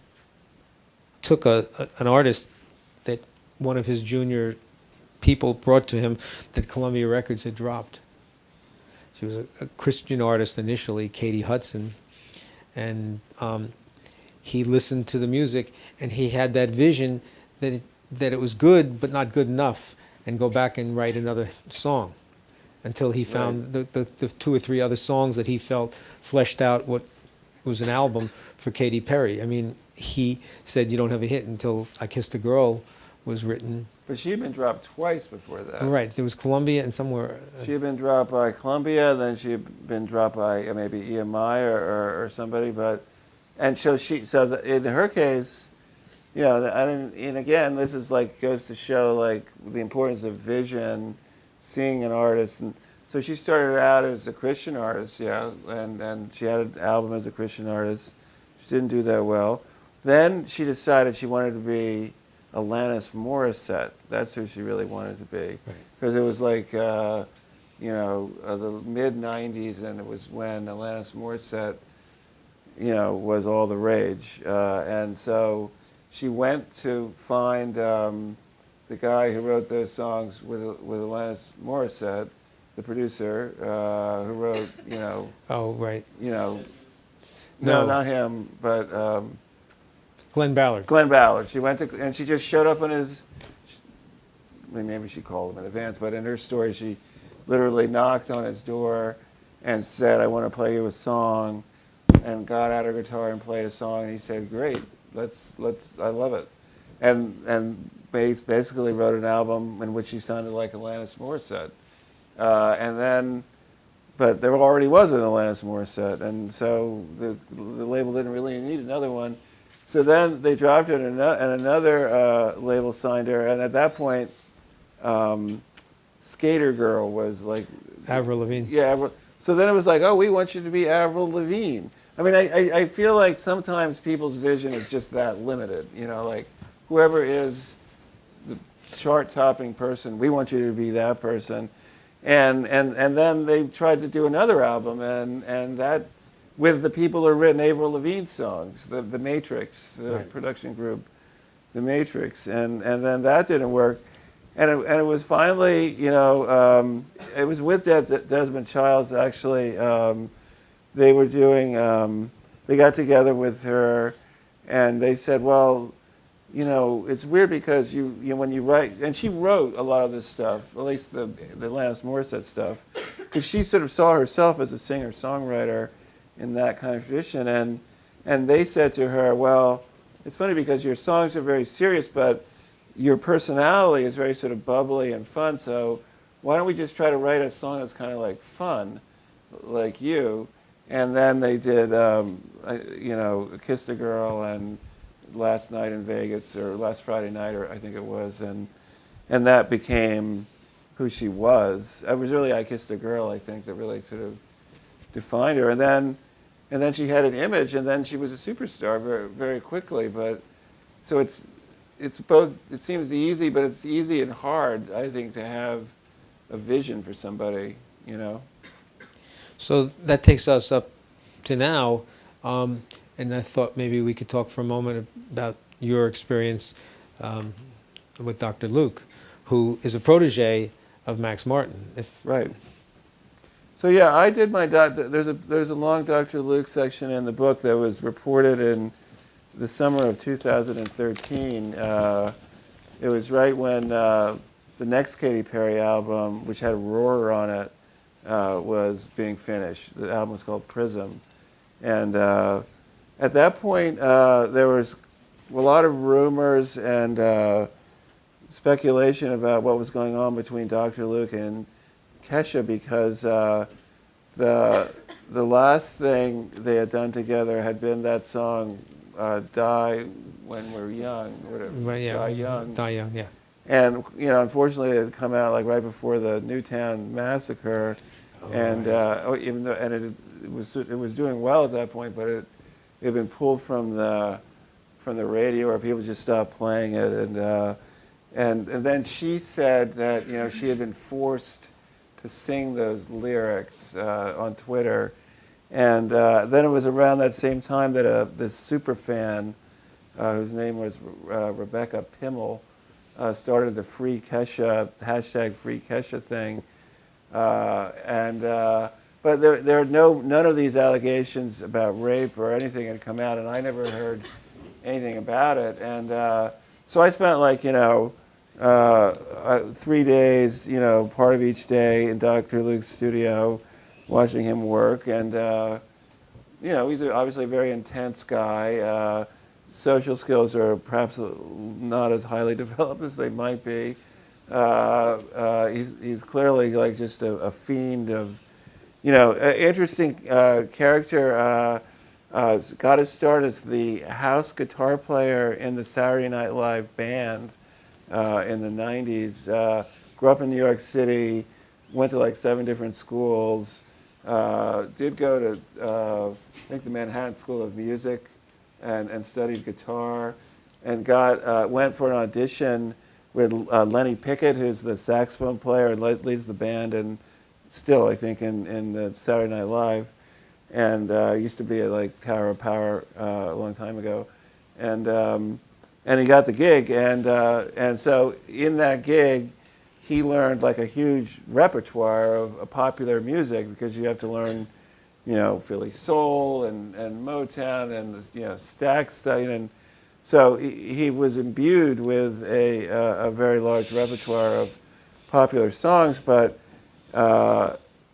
took an artist that one of his junior people brought to him that Columbia Records had dropped. She was a Christian artist initially, Katie Hudson, and he listened to the music, and he had that vision that it was good but not good enough, and go back and write another song until he found the 2 or 3 other songs that he felt fleshed out what was an album for Katy Perry. I mean, he said, "You don't have a hit until I Kissed a Girl" was written. But she had been dropped twice before that. Right, there was Columbia and somewhere. She had been dropped by Columbia, then she had been dropped by maybe EMI or somebody. And so in her case, and again, this is goes to show the importance of vision, seeing an artist. And so she started out as a Christian artist, and she had an album as a Christian artist. She didn't do that well. Then she decided she wanted to be Alanis Morissette. That's who she really wanted to be, because it was the mid-'90s, and it was when Alanis Morissette, was all the rage, and so she went to find the guy who wrote those songs with Alanis Morissette, the producer who wrote, Oh, right. No, No. not him, but. Glenn Ballard. Glenn Ballard. She went to, and she just showed up on his. Maybe she called him in advance, but in her story, she literally knocked on his door and said, "I want to play you a song," and got out her guitar and played a song. And he said, "Great, let's. I love it," and basically wrote an album in which she sounded like Alanis Morissette, and then. But there already was an Alanis Morissette, and so the label didn't really need another one. So then they dropped it, and another label signed her. And at that point, Skater Girl was Avril Lavigne. Yeah. So then it was oh, we want you to be Avril Lavigne. I mean, I feel like sometimes people's vision is just that limited. Whoever is the chart-topping person, we want you to be that person. And then they tried to do another album, and that. With the people who had written Avril Lavigne songs, the Matrix, the production group, the Matrix, and then that didn't work, and it was finally, it was with Desmond Childs actually. They were doing, they got together with her, and they said, well, it's weird because you when you write, and she wrote a lot of this stuff, at least the Alanis Morissette stuff, because she sort of saw herself as a singer-songwriter. In that kind of tradition, and they said to her, well, it's funny because your songs are very serious, but your personality is very sort of bubbly and fun, so why don't we just try to write a song that's kind of fun, like you? And then they did, Kissed a Girl and Last Night in Vegas, or Last Friday Night, or I think it was, and that became who she was. It was really I Kissed a Girl, I think, that really sort of defined her, and then she had an image, and then she was a superstar very, very quickly. But so it's both. It seems easy, but it's easy and hard, I think, to have a vision for somebody. So that takes us up to now, and I thought maybe we could talk for a moment about your experience with Dr. Luke, who is a protege of Max Martin. Right. So yeah, I did my there's a long Dr. Luke section in the book that was reported in the summer of 2013. It was right when the next Katy Perry album, which had Roar on it, was being finished. The album was called Prism. And at that point, there was a lot of rumors and speculation about what was going on between Dr. Luke and Kesha, because the last thing they had done together had been that song, Die When We're Young, whatever, Right, yeah. Die Young. Die Young, yeah. And, unfortunately, it had come out like right before the Newtown massacre. And even though, and it was doing well at that point, but it had been pulled from the radio, or people just stopped playing it. And then she said that she had been forced to sing those lyrics on Twitter, and then it was around that same time that this super fan, whose name was Rebecca Pimmel, started the Free Kesha #FreeKesha thing. But there are none of these allegations about rape or anything had come out, and I never heard anything about it. And so I spent 3 days, part of each day in Dr. Luke's studio, watching him work. And he's obviously a very intense guy. Social skills are perhaps not as highly developed as they might be. He's clearly just a fiend of, interesting character. Got his start as the house guitar player in the Saturday Night Live band in the 90s. Grew up in New York City, went to 7 different schools. Did go to, I think, the Manhattan School of Music and studied guitar, and went for an audition with Lenny Pickett, who's the saxophone player and leads the band, and still, I think, in the Saturday Night Live, and used to be at Tower of Power a long time ago, and he got the gig, and so in that gig, he learned a huge repertoire of popular music, because you have to learn, Philly soul and Motown and Stax stuff, and so he was imbued with a very large repertoire of popular songs, but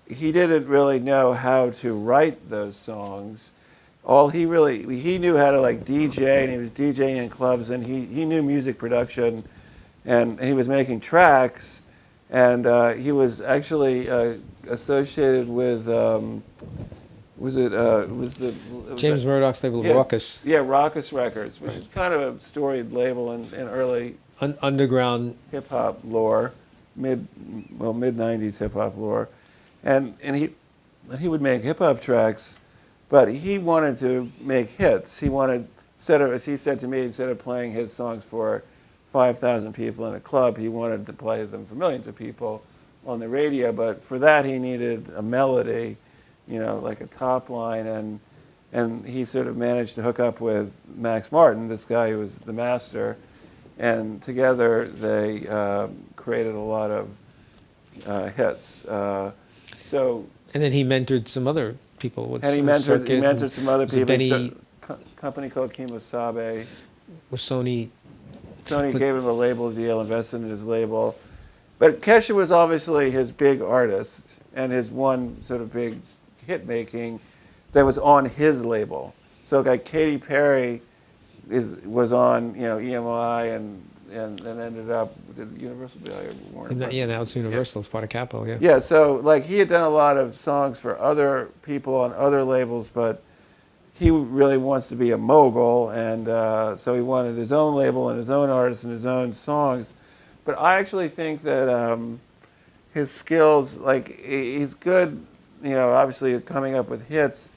he didn't really know how to write those songs. He knew how to DJ, and he was DJing in clubs, and he knew music production, and he was making tracks, and he was actually associated with James Murdoch's label, Raucous. Yeah, Raucous Records, which is kind of a storied label in early Underground hip hop lore, mid 90s hip hop lore, and he would make hip hop tracks, but he wanted to make hits. He wanted, as he said to me, instead of playing his songs for 5,000 people in a club, he wanted to play them for millions of people on the radio. But for that, he needed a melody, like a top line, and he sort of managed to hook up with Max Martin, this guy who was the master, and together they created a lot of hits. And then he mentored some other people. He mentored some other people. Benny, company called Kemosabe. With Sony. Sony gave him a label deal, invested in his label. But Kesha was obviously his big artist, and his one sort of big hit making that was on his label. So Katy Perry was on EMI and ended up with Universal. Now it's Universal. It's part of Capitol. Yeah. Yeah. So he had done a lot of songs for other people on other labels, but he really wants to be a mogul, and so he wanted his own label and his own artists and his own songs. But I actually think that his skills, he's good, obviously coming up with hits,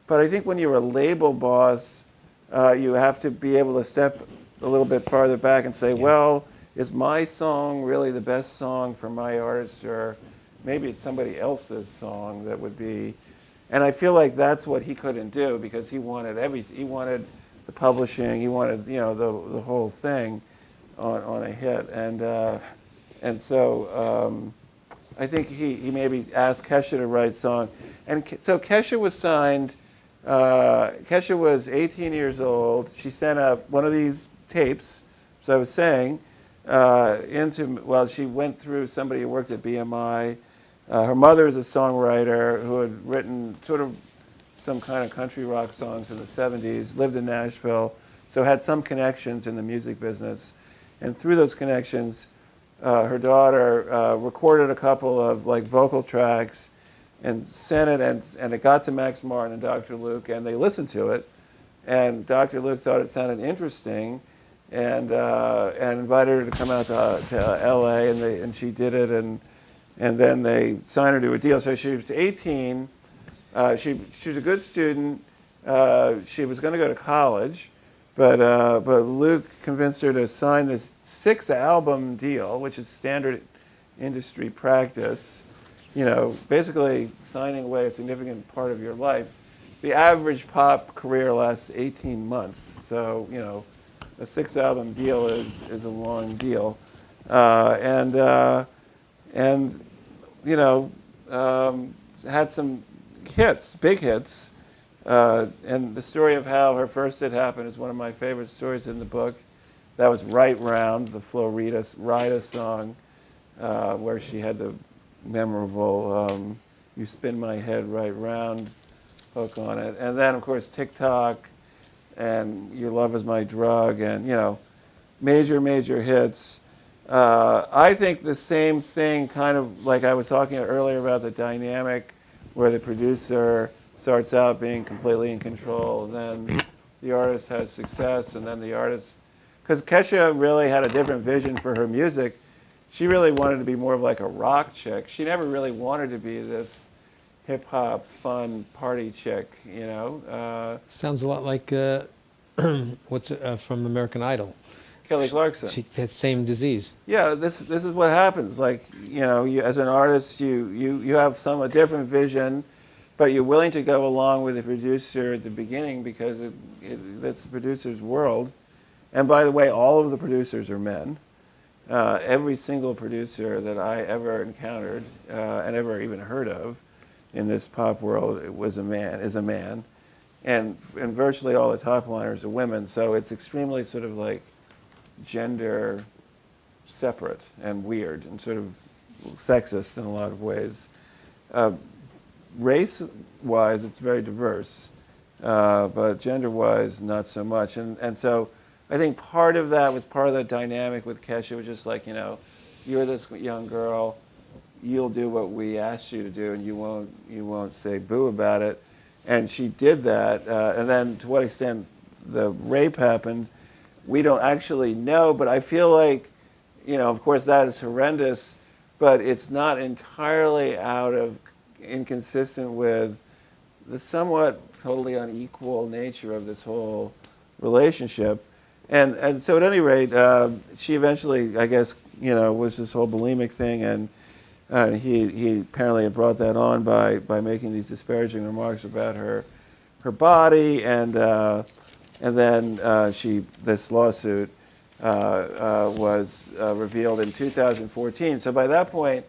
but I think when you're a label boss, you have to be able to step a little bit farther back and say, well, is my song really the best song for my artist, or maybe it's somebody else's song that would be. And I feel like that's what he couldn't do, because he wanted everything. He wanted the publishing. He wanted the whole thing on a hit. And so I think he maybe asked Kesha to write a song. And so Kesha was signed Kesha was 18 years old. She sent up one of these tapes, as I was saying, she went through somebody who worked at BMI. Her mother is a songwriter who had written sort of some kind of country rock songs in the 70s, lived in Nashville, so had some connections in the music business. And through those connections, her daughter recorded a couple of like vocal tracks and sent it, and it got to Max Martin and Dr. Luke, and they listened to it. And Dr. Luke thought it sounded interesting, and invited her to come out to L.A., and she did it, and then they signed her to a deal. So she was 18. She was a good student. She was going to go to college, but Luke convinced her to sign this 6-album deal, which is standard industry practice. You know, basically signing away a significant part of your life. The average pop career lasts 18 months, so you know, a 6-album deal is a long deal, and you know, had some hits, big hits, and the story of how her first hit happened is one of my favorite stories in the book. That was "Right Round," the Flo Rida song, where she had the memorable "You Spin My Head Right Round" hook on it, and then of course TikTok and "Your Love Is My Drug," and you know, major hits. I think the same thing, kind of like I was talking earlier about the dynamic where the producer starts out being completely in control, and then the artist has success, and then the artist, because Kesha really had a different vision for her music. She really wanted to be more of like a rock chick. She never really wanted to be this hip-hop, fun party chick, you know. Sounds a lot like what's from American Idol. Kelly Clarkson. She had same disease. Yeah, this is what happens. Like, you know, you, as an artist, you have a different vision, but you're willing to go along with the producer at the beginning because that's the producer's world. And by the way, all of the producers are men. Every single producer that I ever encountered and ever even heard of in this pop world is a man, and virtually all the top liners are women. So it's extremely sort of like gender separate and weird and sort of sexist in a lot of ways. Race-wise, it's very diverse, but gender-wise, not so much. And so I think part of that was part of the dynamic with Kesha. It was just like, you know, you're this young girl, you'll do what we asked you to do, and you won't say boo about it. And she did that. And then to what extent the rape happened, we don't actually know, but I feel like, you know, of course that is horrendous, but it's not entirely inconsistent with the somewhat totally unequal nature of this whole relationship. And so at any rate, she eventually, I guess, you know, was this whole bulimic thing, and he apparently had brought that on by making these disparaging remarks about her body, and then this lawsuit was revealed in 2014. So by that point,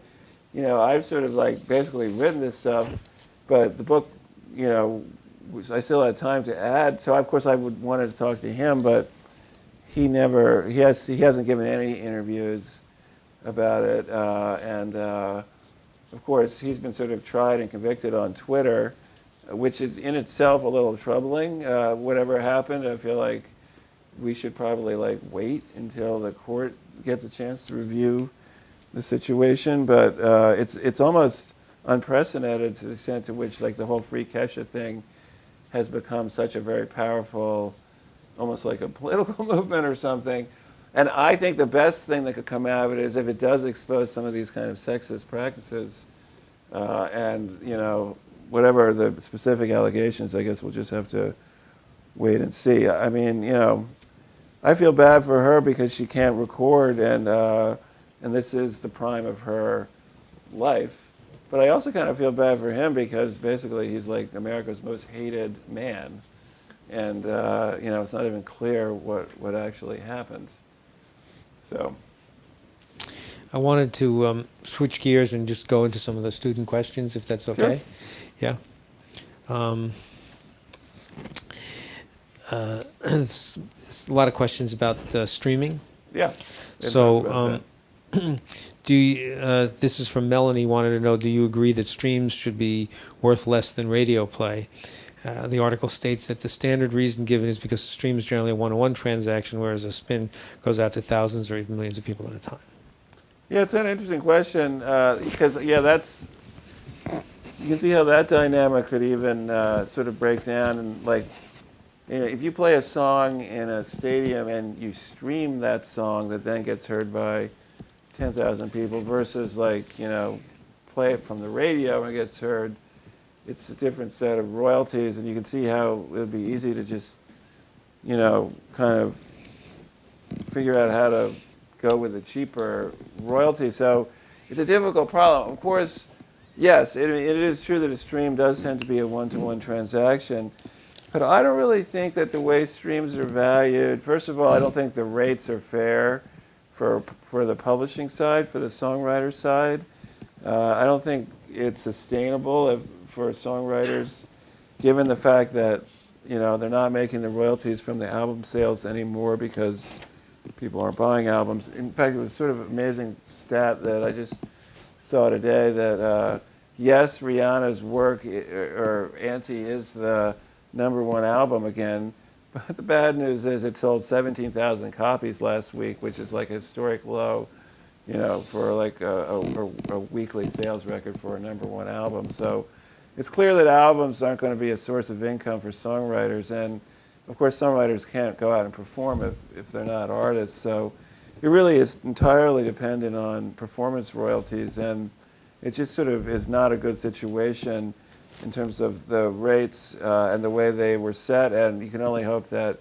you know, I've sort of like basically written this stuff, but the book, you know, I still had time to add. So of course I would wanted to talk to him, but he hasn't given any interviews about it, and of course he's been sort of tried and convicted on Twitter, which is in itself a little troubling. Whatever happened, I feel like we should probably like wait until the court gets a chance to review the situation. But it's almost unprecedented to the extent to which like the whole Free Kesha thing has become such a very powerful, almost like a political movement or something. And I think the best thing that could come out of it is if it does expose some of these kind of sexist practices, and you know, whatever the specific allegations, I guess we'll just have to wait and see. I mean, you know, I feel bad for her because she can't record, and this is the prime of her life. But I also kind of feel bad for him because basically he's like America's most hated man, and you know, it's not even clear what actually happened. So I wanted to switch gears and just go into some of the student questions, if that's okay. Sure. Yeah. There's a lot of questions about streaming. Yeah. Been So, talked about do you, this is from Melanie, wanted to know, do you agree that streams should be worth less than radio play? The article states that the standard reason given is because the stream is generally a one-to-one transaction, whereas a spin goes out to thousands or even millions of people at a time. Yeah, it's an interesting question because, yeah, that's, you can see how that dynamic could even sort of break down. And like, you know, if you play a song in a stadium and you stream that song that then gets heard by 10,000 people versus like, you know, play it from the radio and it gets heard, it's a different set of royalties. And you can see how it would be easy to just, you know, kind of figure out how to go with a cheaper royalty. So it's a difficult problem. Of course, yes, it is true that a stream does tend to be a one-to-one transaction. But I don't really think that the way streams are valued, first of all, I don't think the rates are fair for the publishing side, for the songwriter side. I don't think it's sustainable for songwriters, given the fact that, you know, they're not making the royalties from the album sales anymore because people aren't buying albums. In fact, it was sort of an amazing stat that I just saw today that, yes, Rihanna's work, or Auntie, is the #1 album again, but the bad news is it sold 17,000 copies last week, which is like a historic low, you know, for like a weekly sales record for a #1 album. So it's clear that albums aren't going to be a source of income for songwriters, and of course songwriters can't go out and perform if they're not artists. So it really is entirely dependent on performance royalties, and it just sort of is not a good situation in terms of the rates and the way they were set. And you can only hope that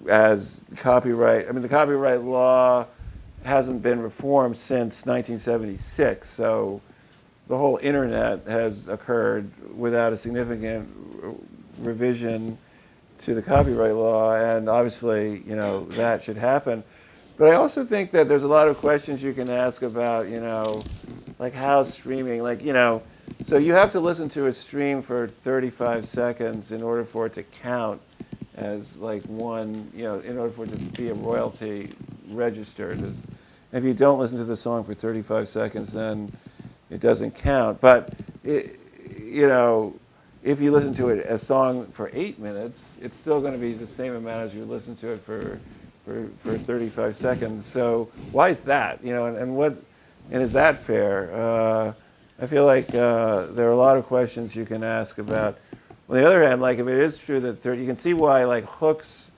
as copyright, I mean, the copyright law hasn't been reformed since 1976, so the whole internet has occurred without a significant revision to the copyright law, and obviously, you know, that should happen. But I also think that there's a lot of questions you can ask about, you know, like how streaming, like, you know, so you have to listen to a stream for 35 seconds in order for it to count as like one, you know, in order for it to be a royalty registered. If you don't listen to the song for 35 seconds, then it doesn't count. But, you know, if you listen to a song for 8 minutes, it's still going to be the same amount as you listen to it for 35 seconds. So why is that? You know, and is that fair? I feel like there are a lot of questions you can ask about. On the other hand, like if it is true that you can see why like hooks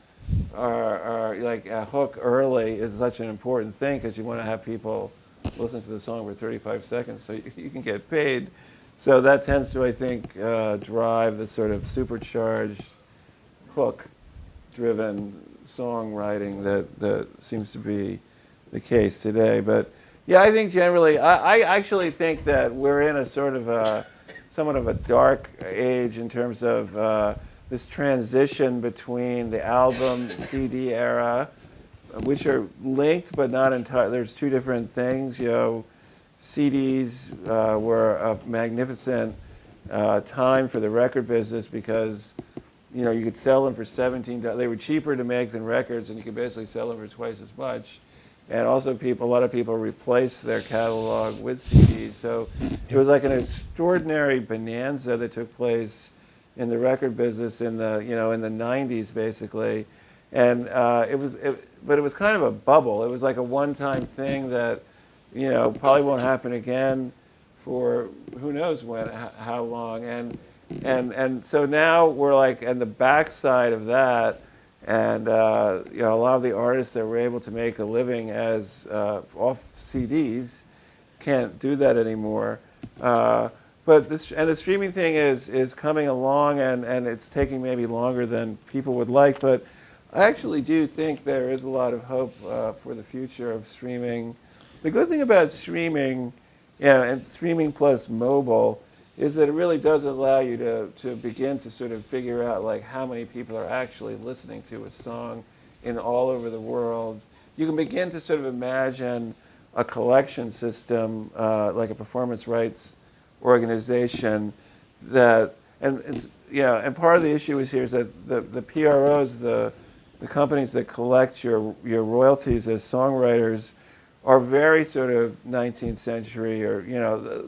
are like a hook early is such an important thing, because you want to have people listen to the song for 35 seconds so you can get paid. So that tends to, I think, drive the sort of supercharged hook-driven songwriting that seems to be the case today. But yeah, I think generally, I actually think that we're in a sort of somewhat of a dark age in terms of this transition between the album CD era, which are linked but not entirely. There's two different things. You know, CDs were a magnificent time for the record business because, you know, you could sell them for $17. They were cheaper to make than records, and you could basically sell them for twice as much. And also, a lot of people replaced their catalog with CDs. So it was like an extraordinary bonanza that took place in the record business in the, you know, in the 90s, basically. And but it was kind of a bubble. It was like a one-time thing that, you know, probably won't happen again for who knows when, how long. And so now we're like on the backside of that. And you know, a lot of the artists that were able to make a living as off CDs can't do that anymore. But the streaming thing is coming along, and it's taking maybe longer than people would like. But I actually do think there is a lot of hope for the future of streaming. The good thing about streaming, yeah, and streaming plus mobile, is that it really does allow you to begin to sort of figure out like how many people are actually listening to a song in all over the world. You can begin to sort of imagine a collection system, like a performance rights organization that, and and part of the issue is here is that the PROs, the companies that collect your royalties as songwriters, are very sort of 19th century, or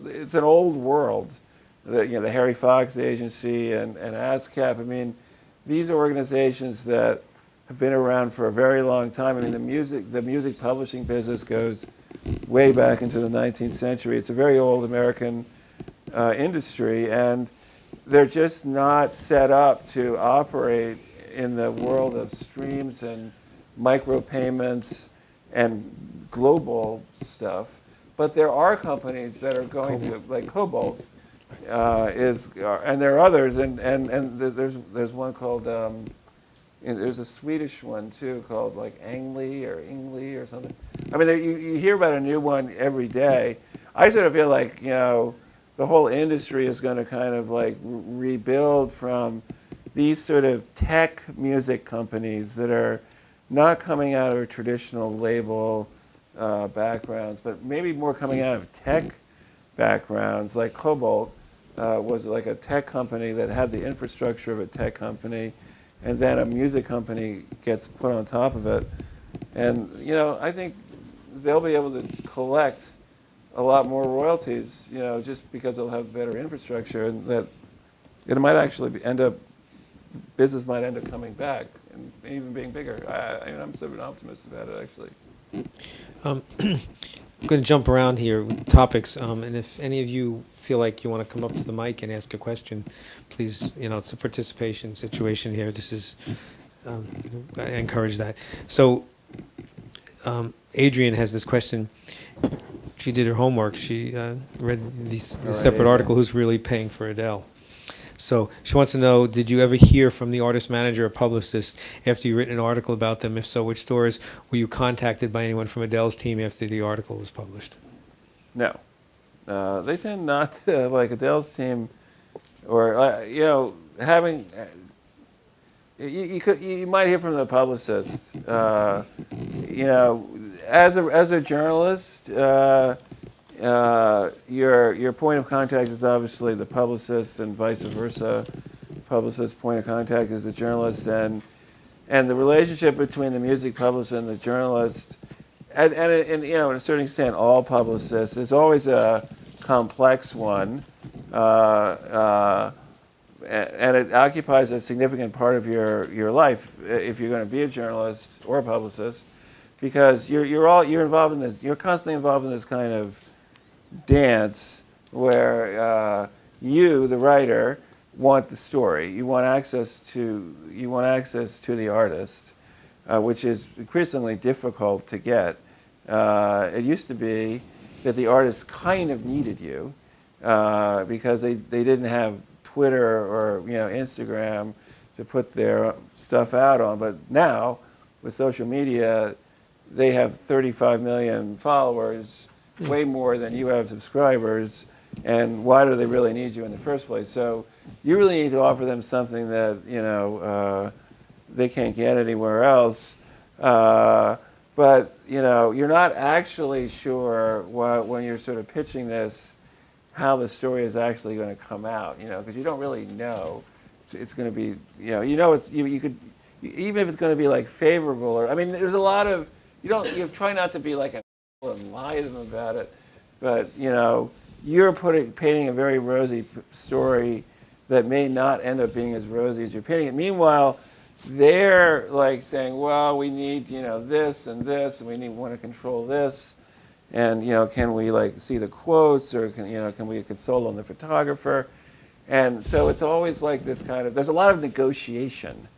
it's an old world. The Harry Fox Agency and ASCAP. I mean, these are organizations that have been around for a very long time. I mean, the music publishing business goes way back into the 19th century. It's a very old American industry, and they're just not set up to operate in the world of streams and micropayments and global stuff. But there are companies that are going to, like Cobalt, and there are others, and there's one called there's a Swedish one too called like Angli or something. I mean, you hear about a new one every day. I sort of feel like the whole industry is going to kind of like rebuild from these sort of tech music companies that are not coming out of traditional label backgrounds, but maybe more coming out of tech backgrounds. Like Cobalt was like a tech company that had the infrastructure of a tech company, and then a music company gets put on top of it. And I think they'll be able to collect a lot more royalties, just because they'll have better infrastructure, and that it might actually business might end up coming back and even being bigger. I'm sort of an optimist about it, actually. I'm going to jump around here with topics, and if any of you feel like you want to come up to the mic and ask a question, please, it's a participation situation here. This is, I encourage that. So, Adrian has this question. She did her homework. She read this separate article, Who's Really Paying for Adele? So she wants to know, did you ever hear from the artist manager or publicist after you written an article about them? If so, which stores? Were you contacted by anyone from Adele's team after the article was published? No. They tend not to, like Adele's team, or, having, you might hear from the publicist. As a journalist, your point of contact is obviously the publicist, and vice versa. Publicist's point of contact is the journalist, and the relationship between the music publicist and the journalist, and to a certain extent, all publicists, is always a complex one, and it occupies a significant part of your life if you're going to be a journalist or a publicist, because you're involved in this. You're constantly involved in this kind of dance where you, the writer, want the story. You want access to the artist, which is increasingly difficult to get. It used to be that the artist kind of needed you because they didn't have Twitter or Instagram to put their stuff out on. But now, with social media, they have 35 million followers, way more than you have subscribers, and why do they really need you in the first place? So you really need to offer them something that they can't get anywhere else. But you're not actually sure when you're sort of pitching this how the story is actually going to come out, because you don't really know. It's going to be, you could, even if it's going to be like favorable, or there's a lot of, you try not to be like and lie to them about it, but you're painting a very rosy story that may not end up being as rosy as you're painting it. Meanwhile, they're like saying, well, we need this and this, and we want to control this, and can we like see the quotes, or can we consult on the photographer? And so it's always like this kind of, there's a lot of negotiation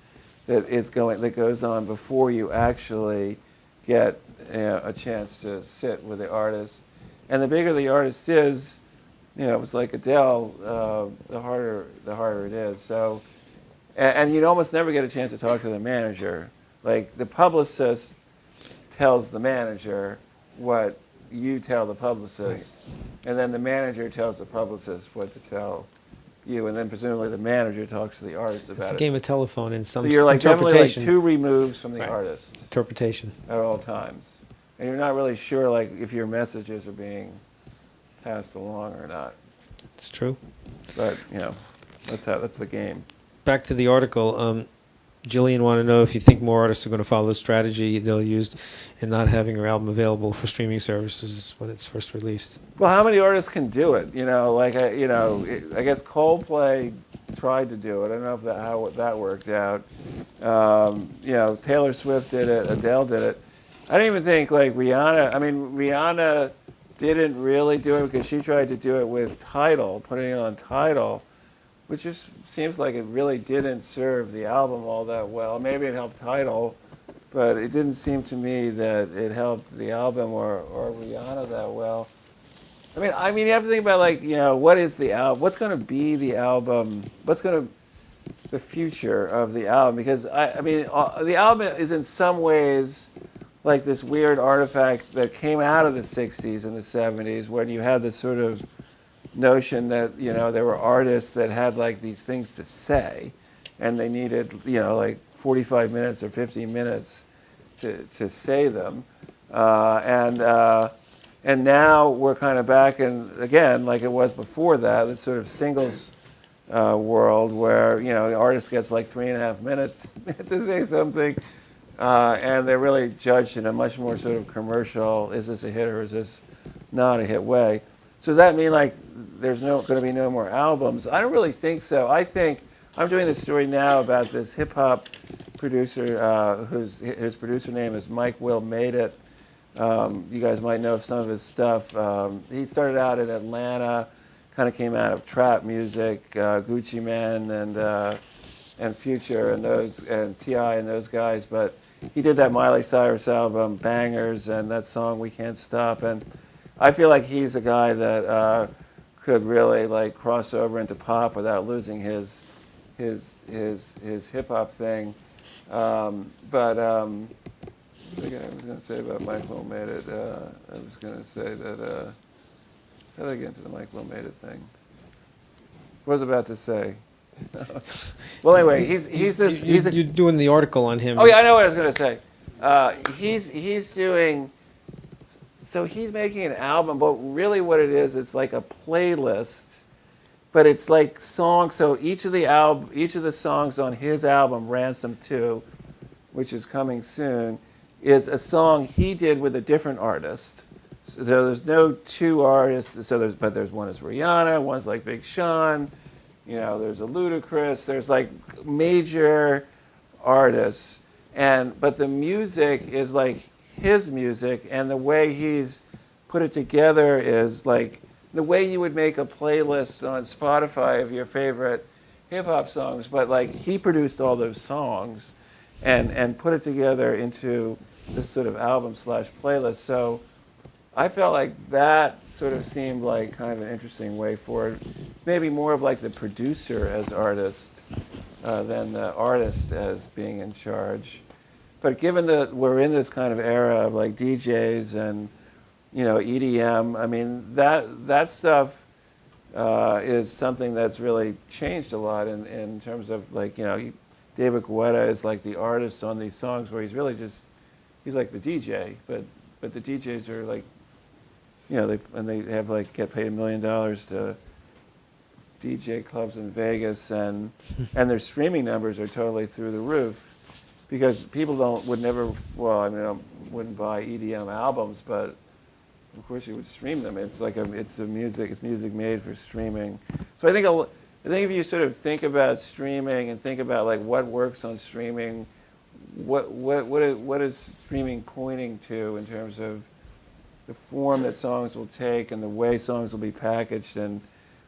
that goes on before you actually get a chance to sit with the artist. And the bigger the artist is, it's like Adele, the harder it is. So, and you'd almost never get a chance to talk to the manager. Like the publicist tells the manager what you tell the publicist, and then the manager tells the publicist what to tell you, and then presumably the manager talks to the artist about it. It's a game of telephone in some So you're like definitely like 2 removes from the Right. artist interpretation. at all times, and you're not really sure like if your messages are being passed along or not. It's true. But that's the game. back to the article. Jillian wanted to know if you think more artists are going to follow the strategy they'll use in not having their album available for streaming services when it's first released. Well, how many artists can do it? I guess Coldplay tried to do it. I don't know if how that worked out. Taylor Swift did it. Adele did it. I don't even think like Rihanna. I mean, Rihanna didn't really do it because she tried to do it with Tidal, putting it on Tidal, which just seems like it really didn't serve the album all that well. Maybe it helped Tidal, but it didn't seem to me that it helped the album or Rihanna that well. I mean, you have to think about what is the album? What's going to be the album? The future of the album? Because the album is in some ways like this weird artifact that came out of the '60s and the '70s, when you had this sort of notion that there were artists that had like these things to say, and they needed 45 minutes or 50 minutes to say them, and now we're kind of back in, again, like it was before that, this sort of singles world where, the artist gets like 3.5 minutes to say something, and they're really judged in a much more sort of commercial, is this a hit or is this not a hit way. So does that mean like there's going to be no more albums? I don't really think so. I think I'm doing this story now about this hip-hop producer his producer name is Mike Will Made It. You guys might know some of his stuff. He started out in Atlanta, kind of came out of trap music, Gucci Mane and Future and T.I. and those guys. But he did that Miley Cyrus album, Bangers, and that song We Can't Stop. And I feel like he's a guy that could really like cross over into pop without losing his hip hop thing. I was going to say about Mike Will Made It. I was going to say that. How did I get into the Mike Will Made It thing? What was I about to say? Well, anyway, You're doing the article on him. Oh yeah, I know what I was going to say. He's doing. So he's making an album, but really what it is, it's like a playlist, but it's like songs. So each of the songs on his album, Ransom 2, which is coming soon, is a song he did with a different artist. So there's no two artists. But there's one is Rihanna, one's like Big Sean, there's a Ludacris. There's like major artists, but the music is like his music, and the way he's put it together is like the way you would make a playlist on Spotify of your favorite hip hop songs. But like he produced all those songs, and put it together into this sort of album / playlist. So I felt like that sort of seemed like kind of an interesting way forward. It's maybe more of like the producer as artist than the artist as being in charge. But given that we're in this kind of era of like DJs and EDM, I mean that stuff is something that's really changed a lot in terms of like David Guetta is like the artist on these songs where he's really just he's like the DJ, but the DJs are like they have like get paid $1 million to DJ clubs in Vegas, and their streaming numbers are totally through the roof because people wouldn't buy EDM albums, but of course you would stream them. It's like it's music made for streaming. So I think if you sort of think about streaming and think about like what works on streaming, what is streaming pointing to in terms of the form that songs will take and the way songs will be packaged and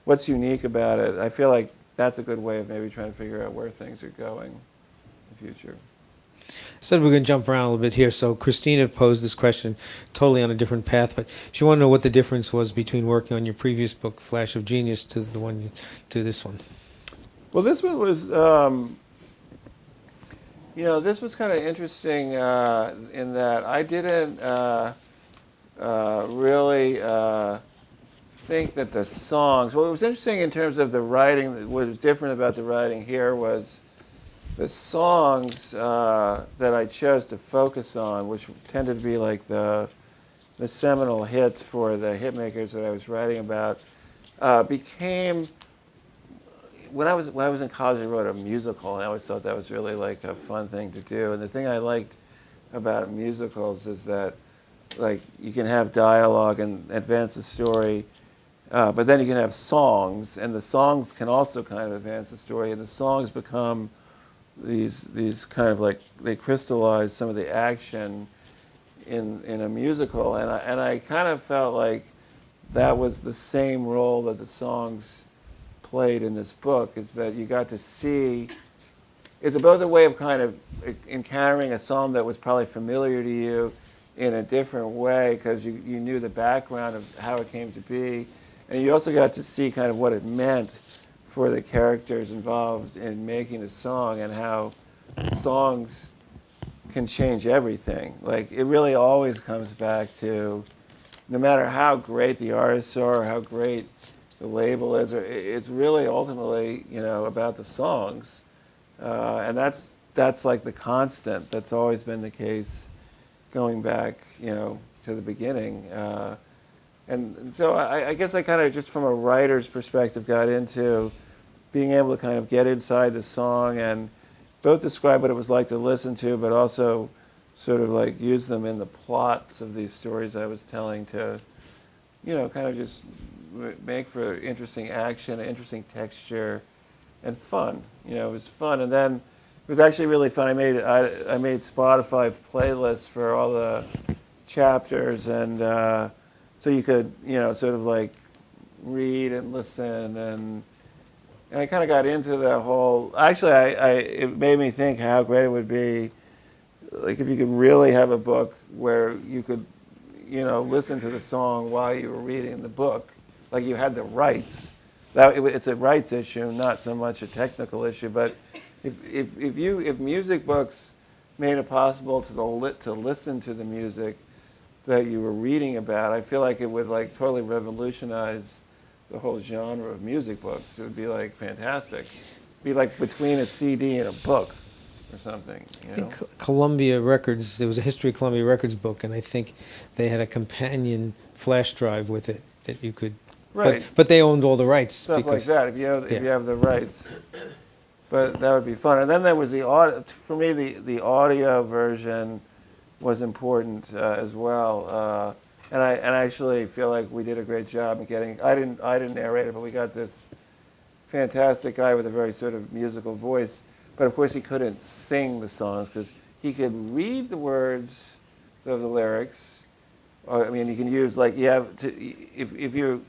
what's unique about it. I feel like that's a good way of maybe trying to figure out where things are going in the future. Said we're going to jump around a little bit here. So Christina posed this question totally on a different path, but she wanted to know what the difference was between working on your previous book, Flash of Genius, to this one. Well, this one was, this was kind of interesting in that I didn't really think that the songs. What was interesting in terms of the writing, what was different about the writing here was the songs that I chose to focus on, which tended to be like the seminal hits for the hit makers that I was writing about, became when I was in college, I wrote a musical, and I always thought that was really like a fun thing to do. And the thing I liked about musicals is that like you can have dialogue and advance the story, but then you can have songs, and the songs can also kind of advance the story, and the songs become these kind of like they crystallize some of the action in a musical, and I kind of felt like that was the same role that the songs played in this book, is that you got to see, it's both a way of kind of encountering a song that was probably familiar to you in a different way because you knew the background of how it came to be, and you also got to see kind of what it meant for the characters involved in making the song and how songs can change everything. Like it really always comes back to, no matter how great the artists are, or how great the label is, or it's really ultimately, about the songs, and that's like the constant. That's always been the case, going back, to the beginning. And so I guess I kind of just from a writer's perspective got into being able to kind of get inside the song and both describe what it was like to listen to, but also sort of like use them in the plots of these stories I was telling to, kind of just make for interesting action, interesting texture, and fun. It was fun. And then it was actually really fun. I made Spotify playlists for all the chapters, and so you could, sort of like read and listen, and I kind of got into the whole. Actually, it made me think how great it would be, like if you could really have a book where you could, listen to the song while you were reading the book, like you had the rights. It's a rights issue, not so much a technical issue. But if music books made it possible to listen to the music that you were reading about, I feel like it would like totally revolutionize the whole genre of music books. It would be like fantastic. It'd be like between a CD and a book or something. I think Columbia Records, there was a History of Columbia Records book, and I think they had a companion flash drive with it that you could. Right. But they owned all the rights. Stuff like that. If you have the rights. But that would be fun. And then there was the audio. For me, the audio version was important as well. And I actually feel like we did a great job in getting. I didn't narrate it, but we got this fantastic guy with a very sort of musical voice. But of course, he couldn't sing the songs because he could read the words of the lyrics. I mean, you can use like if you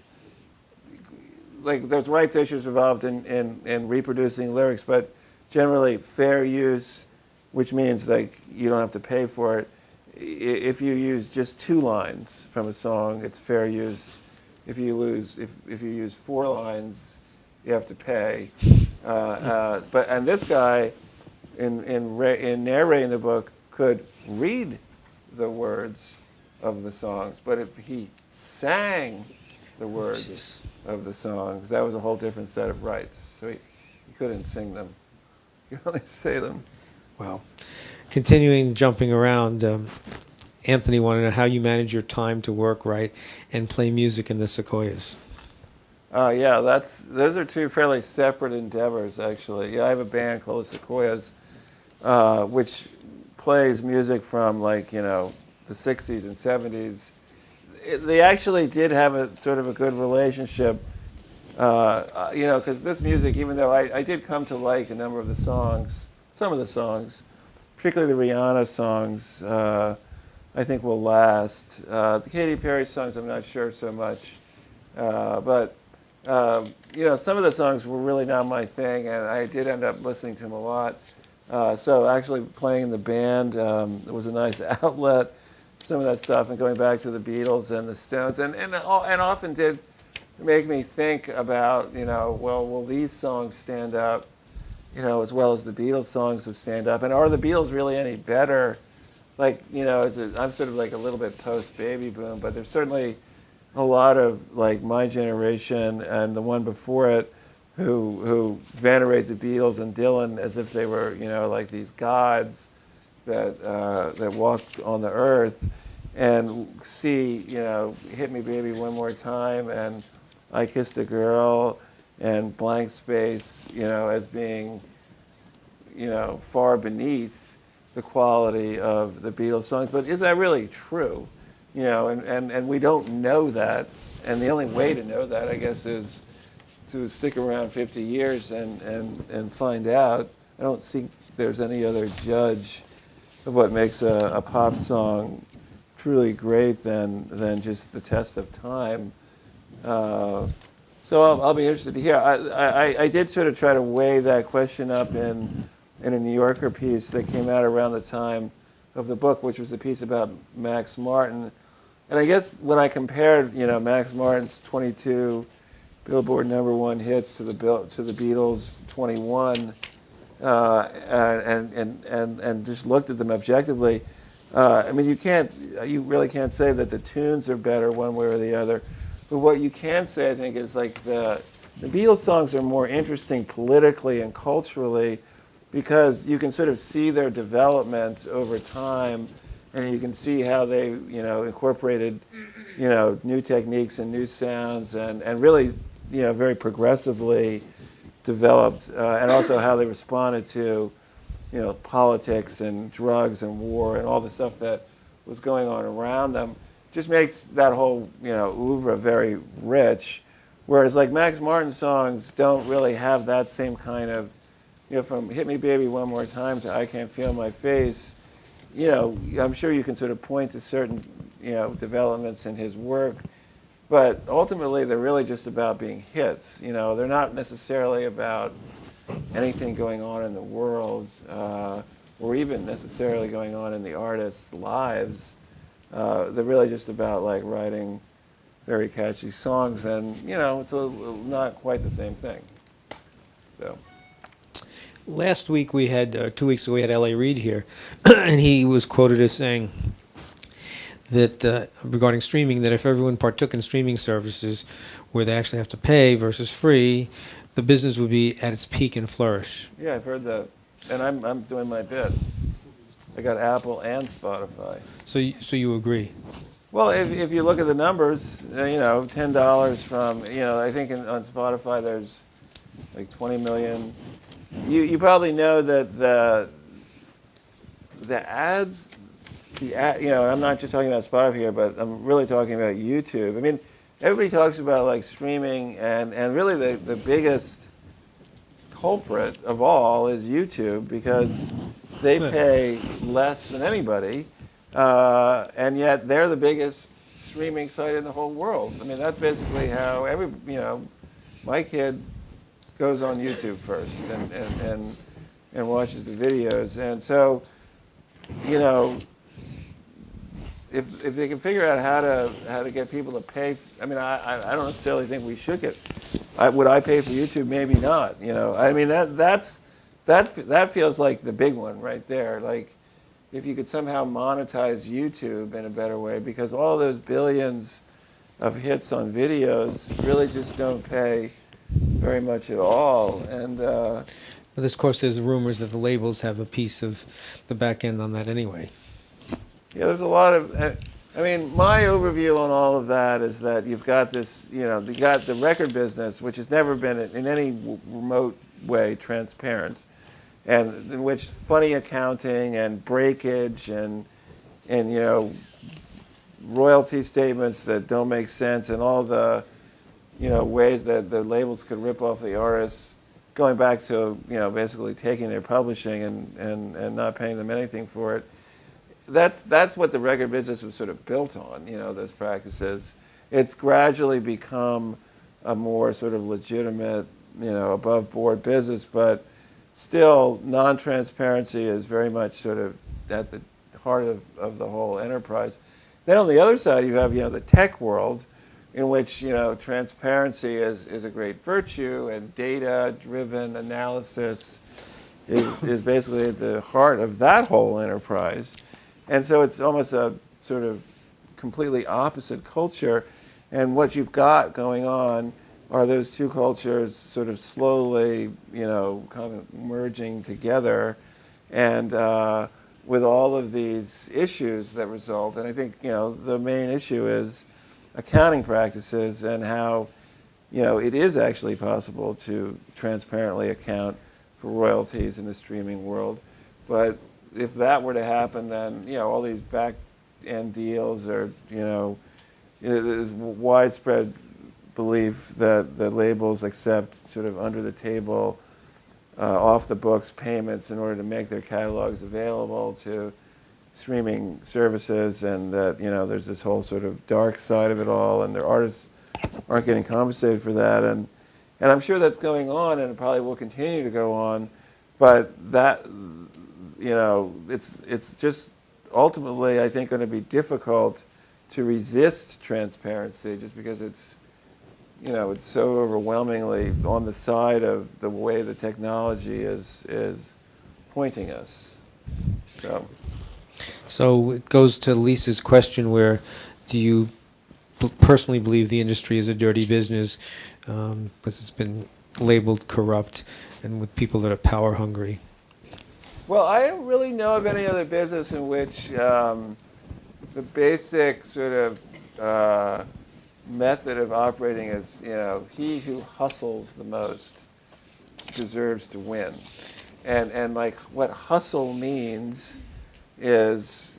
like. There's rights issues involved in reproducing lyrics, but generally fair use, which means like you don't have to pay for it. If you use just 2 lines from a song, it's fair use. If you use 4 lines, you have to pay. And this guy, in narrating the book, could read the words of the songs. But if he sang the words of the songs, that was a whole different set of rights. So he couldn't sing them. He could only say them. Wow. Continuing jumping around, Anthony wanted to know how you manage your time to work, write, and play music in the Sequoias. Yeah, those are 2 fairly separate endeavors, actually. Yeah, I have a band called the Sequoias, which plays music from like the 60s and 70s. They actually did have a sort of a good relationship, because this music, even though I did come to like a number of the songs, some of the songs, particularly the Rihanna songs, I think will last. The Katy Perry songs, I'm not sure so much, but some of the songs were really not my thing, and I did end up listening to them a lot. So actually playing in the band was a nice outlet. Some of that stuff, and going back to the Beatles and the Stones, and often did make me think about, well, will these songs stand up, as well as the Beatles songs have stand up, and are the Beatles really any better? Like, I'm sort of like a little bit post-baby boom, but there's certainly a lot of like my generation and the one before it who venerate the Beatles and Dylan as if they were, like these gods that walked on the earth, and see, Hit Me Baby One More Time and I Kissed a Girl and blank space, as being, far beneath the quality of the Beatles songs. But is that really true? And we don't know that. And the only way to know that, I guess, is to stick around 50 years and find out. I don't think there's any other judge of what makes a pop song truly great than just the test of time. So I'll be interested to hear. I did sort of try to weigh that question up in a New Yorker piece that came out around the time of the book, which was a piece about Max Martin. And I guess when I compared, Max Martin's 22 Billboard #1 hits to the Beatles' 21, and just looked at them objectively, I mean, you really can't say that the tunes are better one way or the other. But what you can say, I think, is like the Beatles songs are more interesting politically and culturally because you can sort of see their development over time, and you can see how they, incorporated, new techniques and new sounds, and really, very progressively developed, and also how they responded to, politics and drugs and war and all the stuff that was going on around them. Just makes that whole, oeuvre very rich. Whereas like Max Martin songs don't really have that same kind of, from Hit Me Baby One More Time to I Can't Feel My Face, I'm sure you can sort of point to certain, developments in his work, but ultimately they're really just about being hits. They're not necessarily about anything going on in the world, or even necessarily going on in the artists' lives. They're really just about like writing very catchy songs, and it's not quite the same thing. So. Last week we had, 2 weeks ago, we had L.A. Reid here, and he was quoted as saying that regarding streaming, that if everyone partook in streaming services where they actually have to pay versus free, the business would be at its peak and flourish. Yeah, I've heard that, and I'm doing my bit. I got Apple and Spotify. So you agree? Well, if you look at the numbers, $10 from, I think on Spotify there's like 20 million. You probably know that the ads, I'm not just talking about Spotify here, but I'm really talking about YouTube. I mean, everybody talks about like streaming, and really the biggest culprit of all is YouTube, because they pay less than anybody, and yet they're the biggest streaming site in the whole world. I mean, that's basically how my kid goes on YouTube first and watches the videos. And so, if they can figure out how to get people to pay, I mean, I don't necessarily think we should get. Would I pay for YouTube? Maybe not. I mean, that feels like the big one right there. Like, if you could somehow monetize YouTube in a better way, because all those billions of hits on videos really just don't pay very much at all. And But of course, there's rumors that the labels have a piece of the back end on that anyway. yeah, there's a lot of. I mean, my overview on all of that is that you've got this. You got the record business, which has never been in any remote way transparent, and in which funny accounting and breakage and royalty statements that don't make sense, and all the ways that the labels could rip off the artists, going back to basically taking their publishing and not paying them anything for it. That's what the record business was sort of built on, those practices. It's gradually become a more sort of legitimate, above board business, but still non-transparency is very much sort of at the heart of the whole enterprise. Then on the other side, you have the tech world, in which transparency is a great virtue, and data-driven analysis is basically at the heart of that whole enterprise. And so it's almost a sort of completely opposite culture. And what you've got going on are those two cultures sort of slowly, kind of merging together, and with all of these issues that result. And I think the main issue is accounting practices, and how it is actually possible to transparently account for royalties in the streaming world. But if that were to happen, then all these back end deals are there's widespread belief that the labels accept sort of under the table, off the books payments in order to make their catalogs available to streaming services, and that there's this whole sort of dark side of it all, and their artists aren't getting compensated for that, and I'm sure that's going on, and it probably will continue to go on, but that it's just ultimately, I think, going to be difficult to resist transparency, just because it's so overwhelmingly on the side of the way the technology is pointing us. So it goes to Lisa's question, where do you personally believe the industry is a dirty business, because it's been labeled corrupt and with people that are power hungry? Well, I don't really know of any other business in which the basic sort of method of operating is, he who hustles the most deserves to win. And like what hustle means is,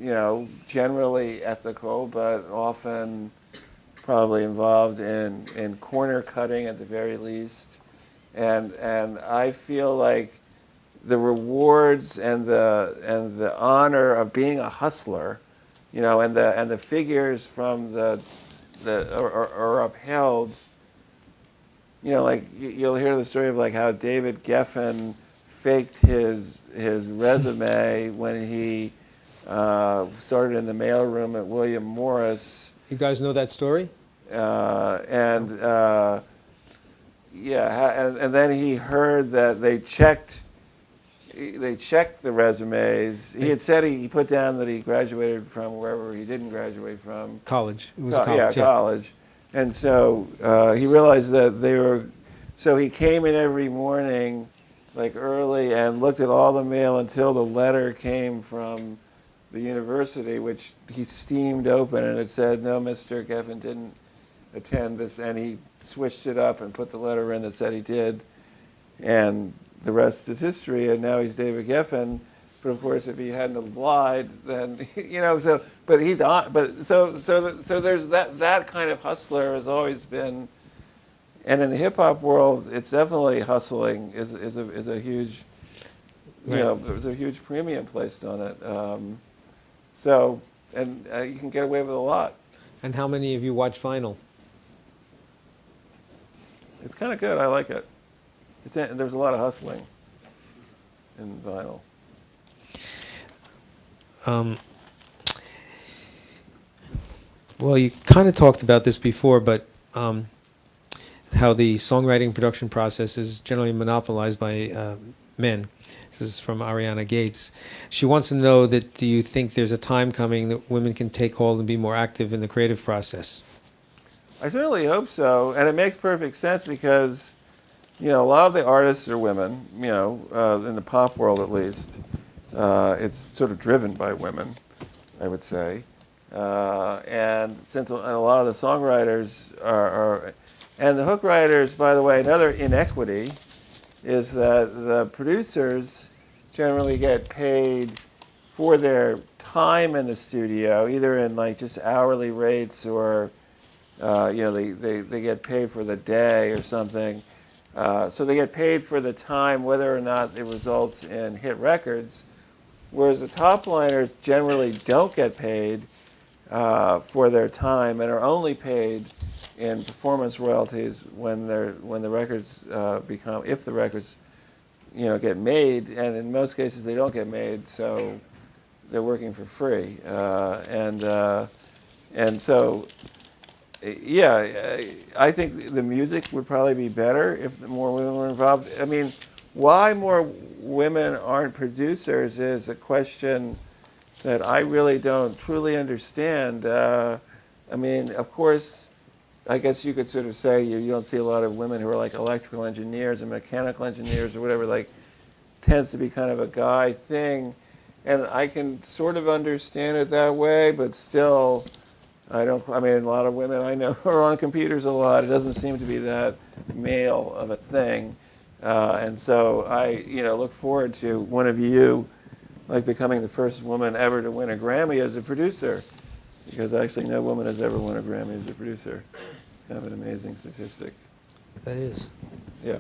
generally ethical, but often probably involved in corner cutting at the very least. And I feel like the rewards and the honor of being a hustler, and the figures from the are upheld. Like you'll hear the story of like how David Geffen faked his resume when he started in the mailroom at William Morris. You guys know that story? And then he heard that they checked the resumes. He had said he put down that he graduated from wherever he didn't graduate from. College. It was a college. Yeah, college. And so he realized that they were. So he came in every morning, like early, and looked at all the mail until the letter came from the university, which he steamed open, and it said, "No, Mr. Geffen didn't attend this," and he switched it up and put the letter in that said he did, and the rest is history. And now he's David Geffen. But of course, if he hadn't have lied, then So, but he's on. But so there's that kind of hustler has always been, and in the hip hop world, it's definitely hustling is a huge, there's a huge premium placed on it. You can get away with a lot. And how many of you watch Final? It's kind of good. I like it. There's a lot of hustling in vinyl. Well, you kind of talked about this before, but how the songwriting production process is generally monopolized by men. This is from Ariana Gates. She wants to know that, do you think there's a time coming that women can take hold and be more active in the creative process? I certainly hope so, and it makes perfect sense because, a lot of the artists are women, in the pop world at least. It's sort of driven by women, I would say. And since a lot of the songwriters are, and the hook writers, by the way, another inequity is that the producers generally get paid for their time in the studio, either in like just hourly rates or, they get paid for the day or something. So they get paid for the time, whether or not it results in hit records, whereas the top liners generally don't get paid for their time and are only paid in performance royalties when the records if the records get made, and in most cases they don't get made, so they're working for free, and so. I think the music would probably be better if more women were involved. I mean, why more women aren't producers is a question that I really don't truly understand. I mean, of course, I guess you could sort of say you don't see a lot of women who are like electrical engineers and mechanical engineers or whatever, like tends to be kind of a guy thing. And I can sort of understand it that way, but still, I mean, a lot of women I know are on computers a lot. It doesn't seem to be that male of a thing. And so I, look forward to one of you, like, becoming the first woman ever to win a Grammy as a producer, because actually no woman has ever won a Grammy as a producer. Kind of an amazing statistic. That is. Yeah.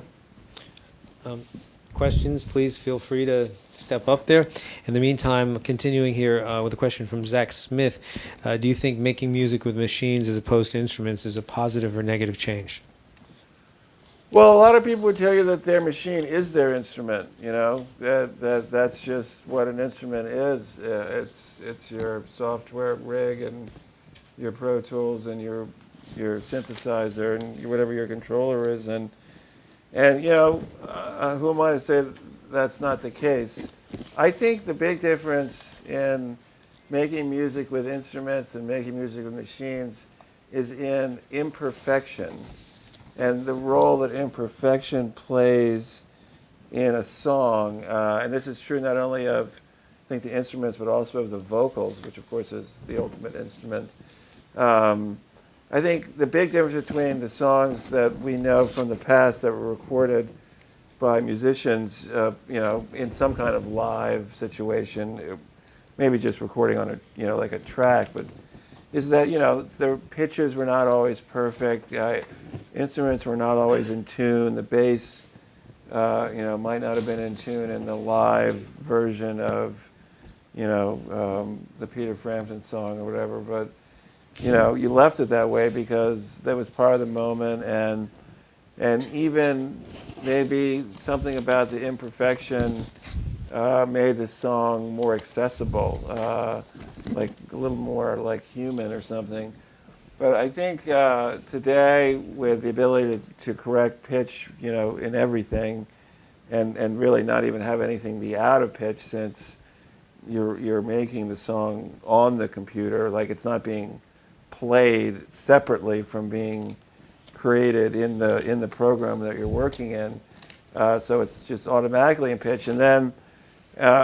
Questions, please feel free to step up there. In the meantime, continuing here with a question from Zach Smith. Do you think making music with machines as opposed to instruments is a positive or negative change? Well, a lot of people would tell you that their machine is their instrument. That's just what an instrument is. It's your software rig and your Pro Tools and your synthesizer and whatever your controller is, and who am I to say that's not the case? I think the big difference in making music with instruments and making music with machines is in imperfection and the role that imperfection plays in a song. And this is true not only of, I think, the instruments, but also of the vocals, which of course is the ultimate instrument. I think the big difference between the songs that we know from the past that were recorded by musicians, in some kind of live situation, maybe just recording on like a track, but is that, their pitches were not always perfect. Instruments were not always in tune. The bass, might not have been in tune in the live version of, the Peter Frampton song or whatever, but you left it that way because that was part of the moment, and even maybe something about the imperfection made the song more accessible, like a little more like human or something. But I think today, with the ability to correct pitch, in everything, and really not even have anything be out of pitch, since you're making the song on the computer, like it's not being played separately from being created in the program that you're working in, so it's just automatically in pitch. And then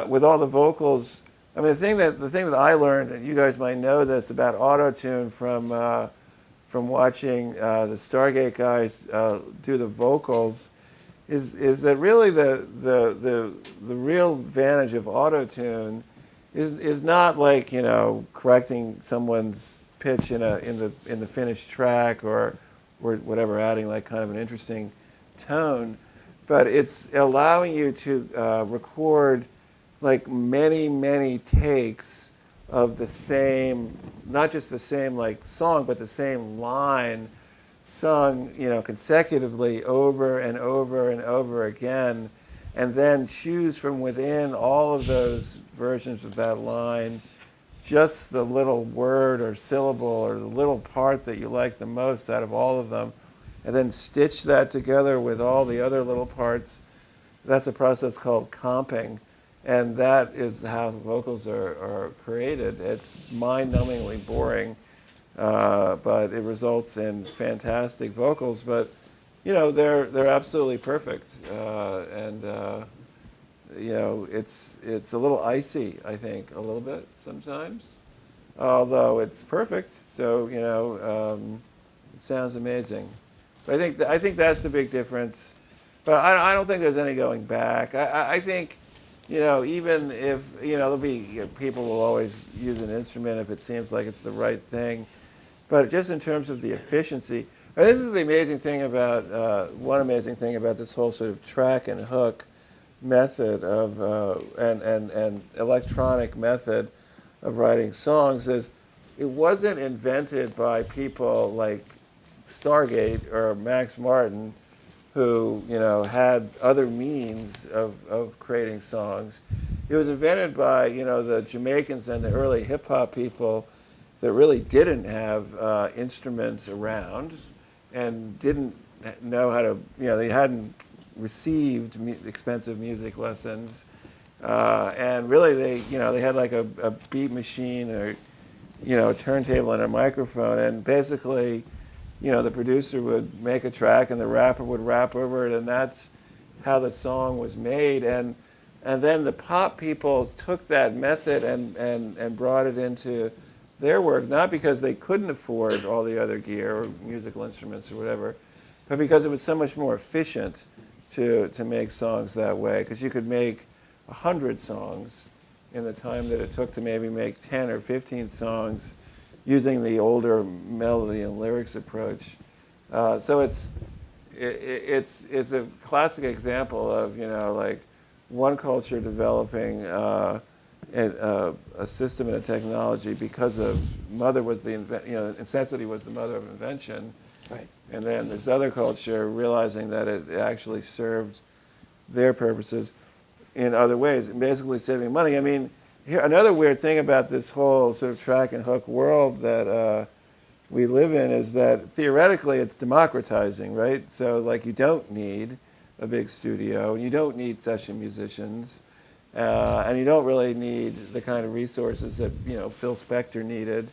with all the vocals, I mean, the thing that I learned, and you guys might know this about auto-tune from watching the Stargate guys do the vocals, is that really the real advantage of auto-tune is not like correcting someone's pitch in the finished track or whatever, adding like kind of an interesting tone, but it's allowing you to record like many takes of the same, not just the same like song, but the same line sung consecutively over and over and over again, and then choose from within all of those versions of that line just the little word or syllable or the little part that you like the most out of all of them, and then stitch that together with all the other little parts. That's a process called comping, and that is how vocals are created. It's mind-numbingly boring, but it results in fantastic vocals. But they're absolutely perfect, and it's a little icy, I think, a little bit sometimes, although it's perfect. So it sounds amazing. But I think that's the big difference. But I don't think there's any going back. I think even if there'll be people will always use an instrument if it seems like it's the right thing. But just in terms of the efficiency, and this is the amazing thing about one amazing thing about this whole sort of track and hook method of and electronic method of writing songs, is it wasn't invented by people like Stargate or Max Martin, who had other means of creating songs. It was invented by the Jamaicans and the early hip hop people that really didn't have instruments around and didn't know how to, they hadn't received expensive music lessons, and really they had like a beat machine or a turntable and a microphone, and basically the producer would make a track and the rapper would rap over it, and that's how the song was made. And then the pop people took that method and brought it into their work, not because they couldn't afford all the other gear or musical instruments or whatever, but because it was so much more efficient to make songs that way. Because you could make 100 songs in the time that it took to maybe make 10 or 15 songs using the older melody and lyrics approach. So it's a classic example of, like one culture developing a system and a technology because of necessity was the mother of invention. Right. And then this other culture realizing that it actually served their purposes in other ways, and basically saving money. I mean, here, another weird thing about this whole sort of track and hook world that we live in is that theoretically it's democratizing, right? So like you don't need a big studio, and you don't need session musicians, and you don't really need the kind of resources that Phil Spector needed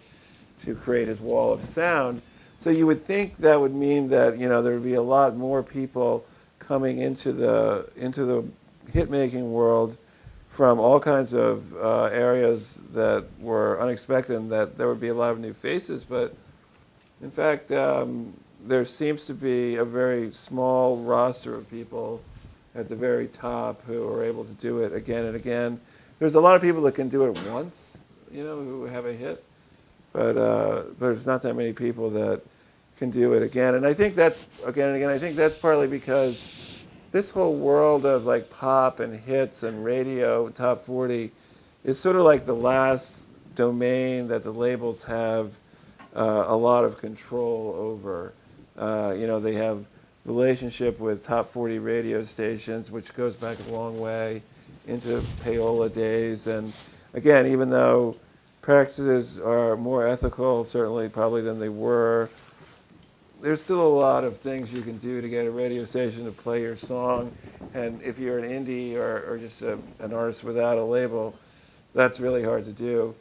to create his wall of sound. So you would think that would mean that there would be a lot more people coming into the hit-making world from all kinds of areas that were unexpected, and that there would be a lot of new faces. But in fact, there seems to be a very small roster of people at the very top who are able to do it again and again. There's a lot of people that can do it once, who have a hit, but there's not that many people that can do it again. And I think that's, again and again, I think that's partly because this whole world of like pop and hits and radio, top 40, is sort of like the last domain that the labels have a lot of control over. They have relationship with top 40 radio stations, which goes back a long way into payola days. And again, even though practices are more ethical, certainly probably than they were, there's still a lot of things you can do to get a radio station to play your song. And if you're an indie or just an artist without a label, that's really hard to do.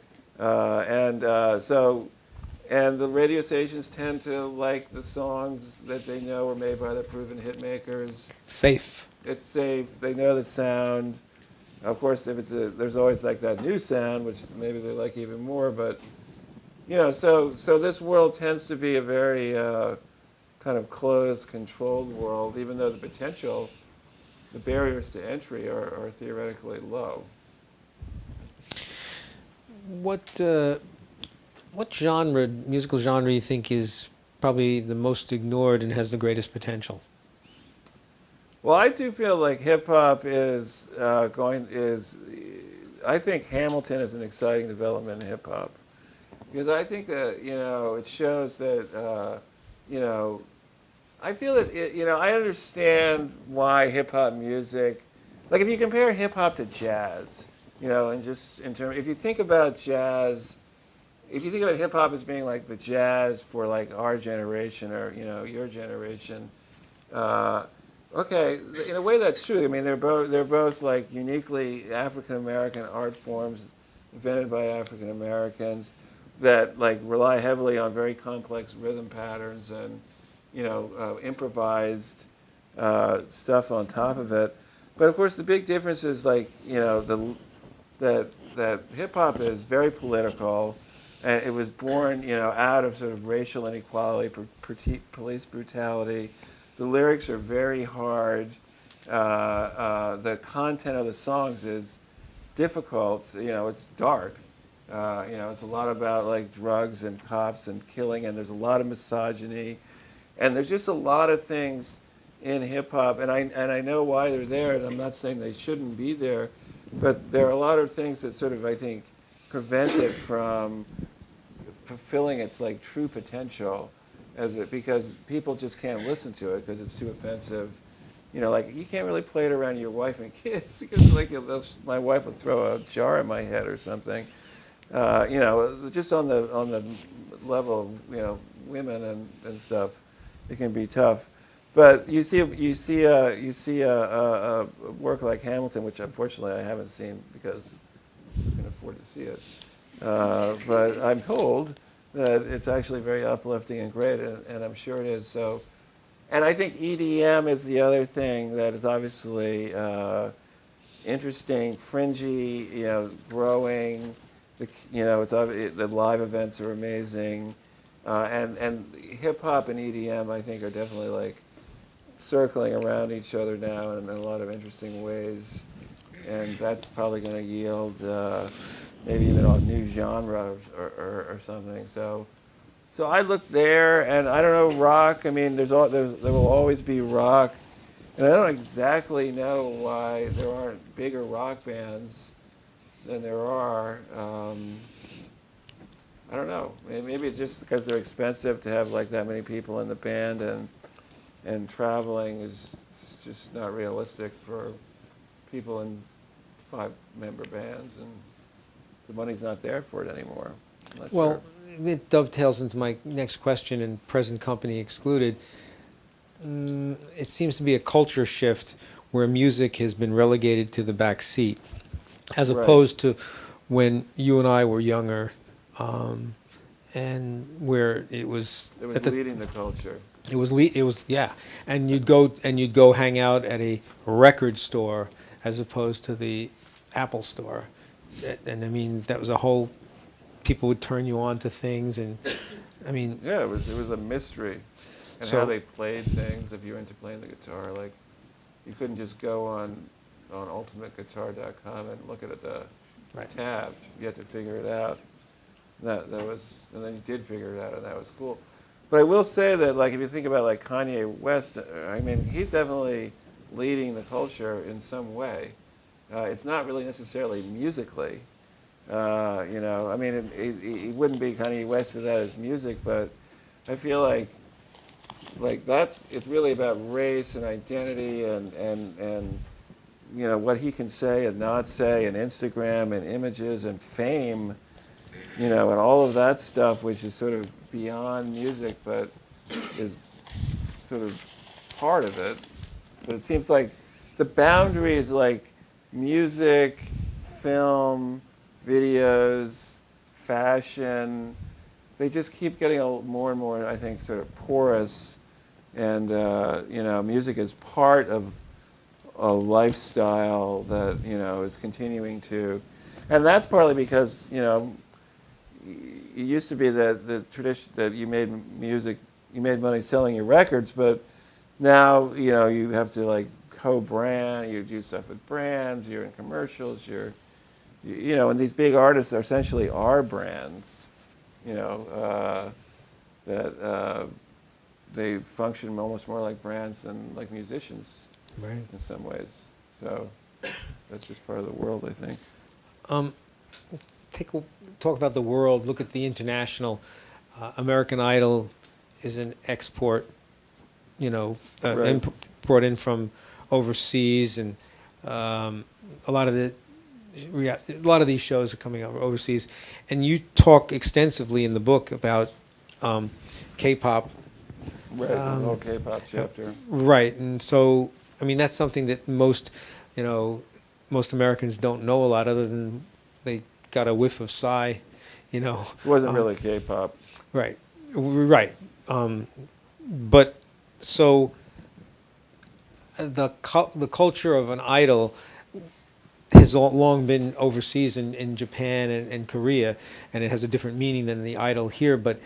And the radio stations tend to like the songs that they know are made by the proven hit makers. Safe. It's safe. They know the sound. Of course, if there's always like that new sound, which maybe they like even more. But so this world tends to be a very kind of closed, controlled world, even though the barriers to entry are theoretically low. What musical genre, do you think is probably the most ignored and has the greatest potential? Well, I do feel like hip hop I think Hamilton is an exciting development in hip hop, because I think that it shows that I feel that I understand why hip hop music, like if you compare hip hop to jazz, and just in terms, if you think about jazz. If you think about hip hop as being like the jazz for like our generation or your generation, okay, in a way that's true. I mean, they're both like uniquely African American art forms invented by African Americans that like rely heavily on very complex rhythm patterns and improvised stuff on top of it. But of course, the big difference is like that hip hop is very political. And it was born, out of sort of racial inequality, police brutality. The lyrics are very hard. The content of the songs is difficult. It's dark. It's a lot about like drugs and cops and killing, and there's a lot of misogyny, and there's just a lot of things in hip hop. And I know why they're there, and I'm not saying they shouldn't be there, but there are a lot of things that sort of I think prevent it from fulfilling its like true potential because people just can't listen to it because it's too offensive. Like you can't really play it around your wife and kids because like my wife would throw a jar at my head or something. Just on the level of women and stuff, it can be tough. But you see a work like Hamilton, which unfortunately I haven't seen because I can afford to see it. But I'm told that it's actually very uplifting and great, and I'm sure it is. So, and I think EDM is the other thing that is obviously interesting, fringy, growing, the live events are amazing, and hip hop and EDM I think are definitely like circling around each other now in a lot of interesting ways, and that's probably going to yield maybe even a new genre or something. So I look there, and I don't know, rock. I mean, there will always be rock, and I don't exactly know why there aren't bigger rock bands than there are. I don't know. Maybe it's just because they're expensive to have like that many people in the band, and traveling is just not realistic for people in 5-member bands, and the money's not there for it anymore. I'm not Well, sure. it dovetails into my next question, and present company excluded. It seems to be a culture shift where music has been relegated to the back seat, as Right. opposed to when you and I were younger, and where it was It was leading the culture. it was yeah, and you'd go hang out at a record store as opposed to the Apple store, and I mean that was a whole. People would turn you on to things, and I mean, Yeah, it was a mystery, and So- how they played things. If you were into playing the guitar, like you couldn't just go on ultimateguitar.com and look at the right. tab. You had to figure it out. And then you did figure it out, and that was cool. But I will say that, like, if you think about like Kanye West, I mean, he's definitely leading the culture in some way. It's not really necessarily musically. I mean, it wouldn't be Kanye West without his music, but I feel like it's really about race and identity and what he can say and not say, and Instagram and images and fame, and all of that stuff, which is sort of beyond music, but is sort of part of it. But it seems like the boundaries, like music, film, videos, fashion, they just keep getting more and more, I think, sort of porous. And, music is part of a lifestyle that, is continuing to. And that's partly because, it used to be that the tradition that you made money selling your records, but now, you have to like co-brand, you do stuff with brands, you're in commercials, and these big artists are essentially are brands, that they function almost more like brands than like musicians Right. in some ways. So that's just part of the world, I think. Talk about the world. Look at the international. American Idol is an export, Right. brought in from overseas, and a lot of these shows are coming out overseas. And you talk extensively in the book about K-pop. Right, the whole K-pop chapter. Right, and so I mean that's something that most Americans don't know a lot, other than they got a whiff of Psy, It wasn't really K-pop. Right, right. But so the culture of an idol has long been overseas in Japan and Korea, and it has a different meaning than the idol here. But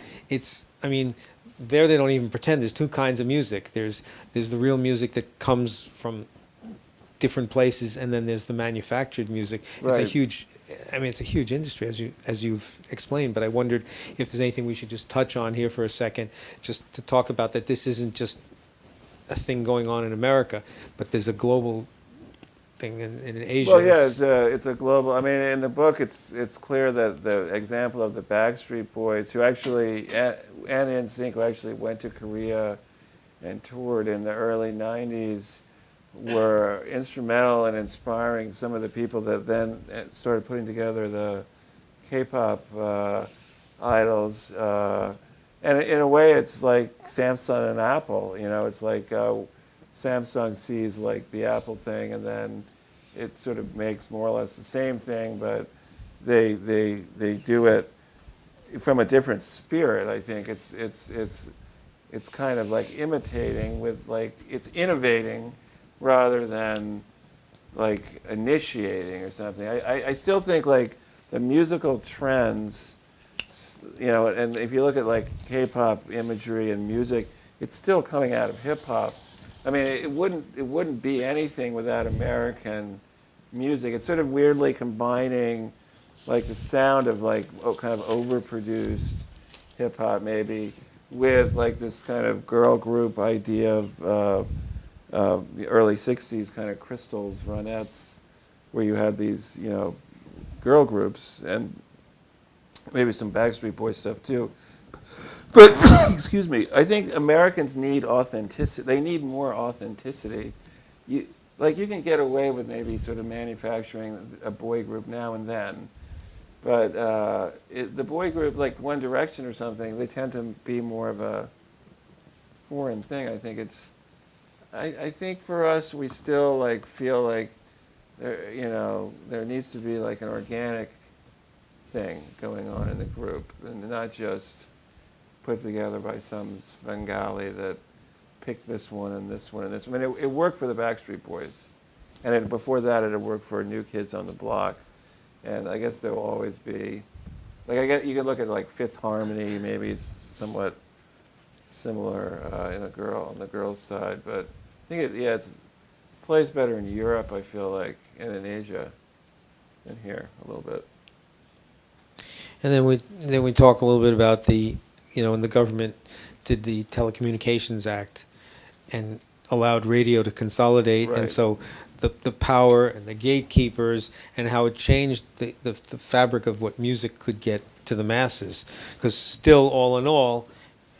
there they don't even pretend. There's two kinds of music. There's the real music that comes from different places, and then there's the manufactured music. It's a Right. huge. It's a huge industry, as you've explained. But I wondered if there's anything we should just touch on here for a second, just to talk about that. This isn't just a thing going on in America, but there's a global thing in Asia. Well, yeah, it's a global. I mean, in the book, it's clear that the example of the Backstreet Boys, who actually and NSYNC, who actually went to Korea and toured in the early '90s, were instrumental in inspiring some of the people that then started putting together the K-pop idols. And in a way, it's like Samsung and Apple. It's like Samsung sees like the Apple thing, and then it sort of makes more or less the same thing, but they do it from a different spirit. I think it's kind of like imitating with like it's innovating rather than like initiating or something. I still think like the musical trends, and if you look at like K-pop imagery and music, it's still coming out of hip hop. I mean, it wouldn't be anything without American music. It's sort of weirdly combining like the sound of like kind of overproduced hip hop maybe with like this kind of girl group idea of the early 60s kind of Crystals, Ronettes, where you had these, girl groups and maybe some Backstreet Boys stuff too. But, excuse me, I think Americans need authenticity. They need more authenticity. You can get away with maybe sort of manufacturing a boy group now and then. But the boy group, like One Direction or something, they tend to be more of a foreign thing. I think I think for us, we still like feel like there needs to be like an organic thing going on in the group, and not just put together by some Svengali that picked this one and this one and this one. I mean, it worked for the Backstreet Boys, and before that, it had worked for New Kids on the Block. And I guess there will always be, like, you can look at like Fifth Harmony, maybe it's somewhat similar on the girls' side, but I think it plays better in Europe, I feel like, and in Asia than here a little bit. And then we talk a little bit about when the government did the Telecommunications Act and allowed radio to consolidate, Right. and so the power and the gatekeepers and how it changed the fabric of what music could get to the masses. Because still, all in all,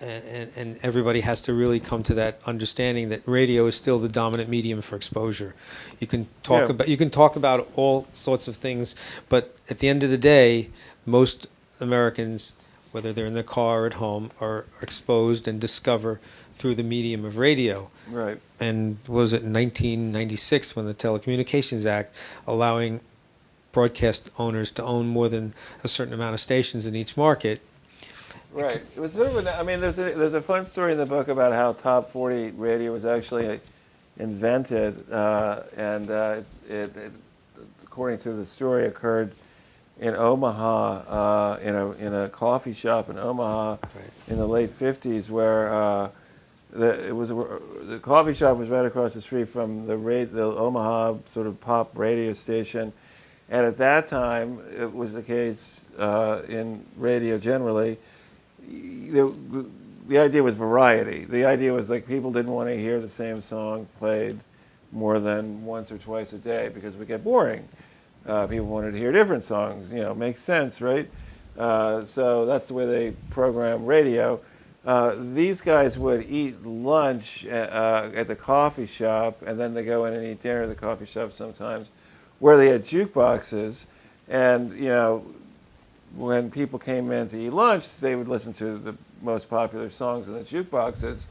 and everybody has to really come to that understanding that radio is still the dominant medium for exposure. You can talk about all sorts of things, but at the end of the day, most Americans, whether they're in their car or at home, are exposed and discover through the medium of radio. Right. And was it in 1996 when the Telecommunications Act allowing broadcast owners to own more than a certain amount of stations in each market? Right. It was sort of there's a fun story in the book about how top 40 radio was actually invented, and it according to the story, occurred in Omaha, in a coffee shop in Omaha, right, in the late 50s, where the coffee shop was right across the street from the Omaha sort of pop radio station, and at that time it was the case in radio generally. The idea was variety. The idea was like people didn't want to hear the same song played more than once or twice a day because it would get boring. People wanted to hear different songs. Makes sense, right? So that's the way they program radio. These guys would eat lunch at the coffee shop, and then they go in and eat dinner at the coffee shop sometimes, where they had jukeboxes. And, when people came in to eat lunch, they would listen to the most popular songs in the jukeboxes,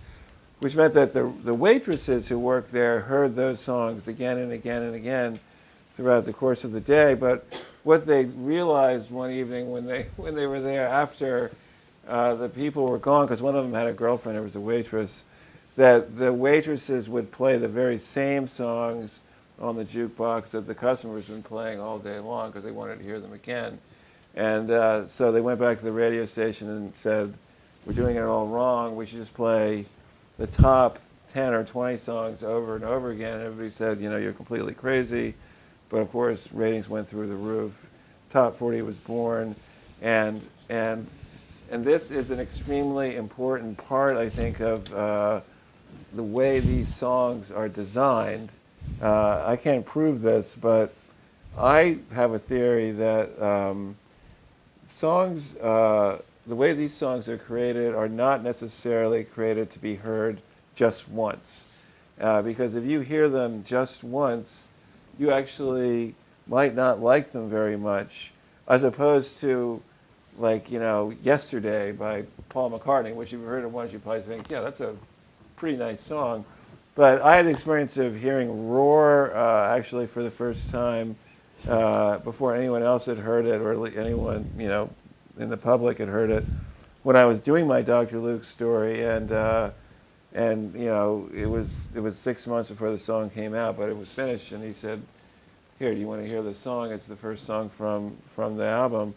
which meant that the waitresses who worked there heard those songs again and again and again throughout the course of the day. But what they realized one evening when they were there after the people were gone, because one of them had a girlfriend who was a waitress, that the waitresses would play the very same songs on the jukebox that the customers had been playing all day long because they wanted to hear them again. And so they went back to the radio station and said, we're doing it all wrong. We should just play the top 10 or 20 songs over and over again. And everybody said, you're completely crazy. But of course, ratings went through the roof. Top 40 was born. And this is an extremely important part, I think, of the way these songs are designed. I can't prove this, but I have a theory that songs, the way these songs are created, are not necessarily created to be heard just once. Because if you hear them just once, you actually might not like them very much, as opposed to, like, Yesterday by Paul McCartney, which if you heard it once, you probably think, yeah, that's a pretty nice song. But I had the experience of hearing Roar actually for the first time before anyone else had heard it, or anyone in the public had heard it, when I was doing my Dr. Luke story, and it was 6 months before the song came out, but it was finished, and he said, here, do you want to hear this song? It's the first song from the album.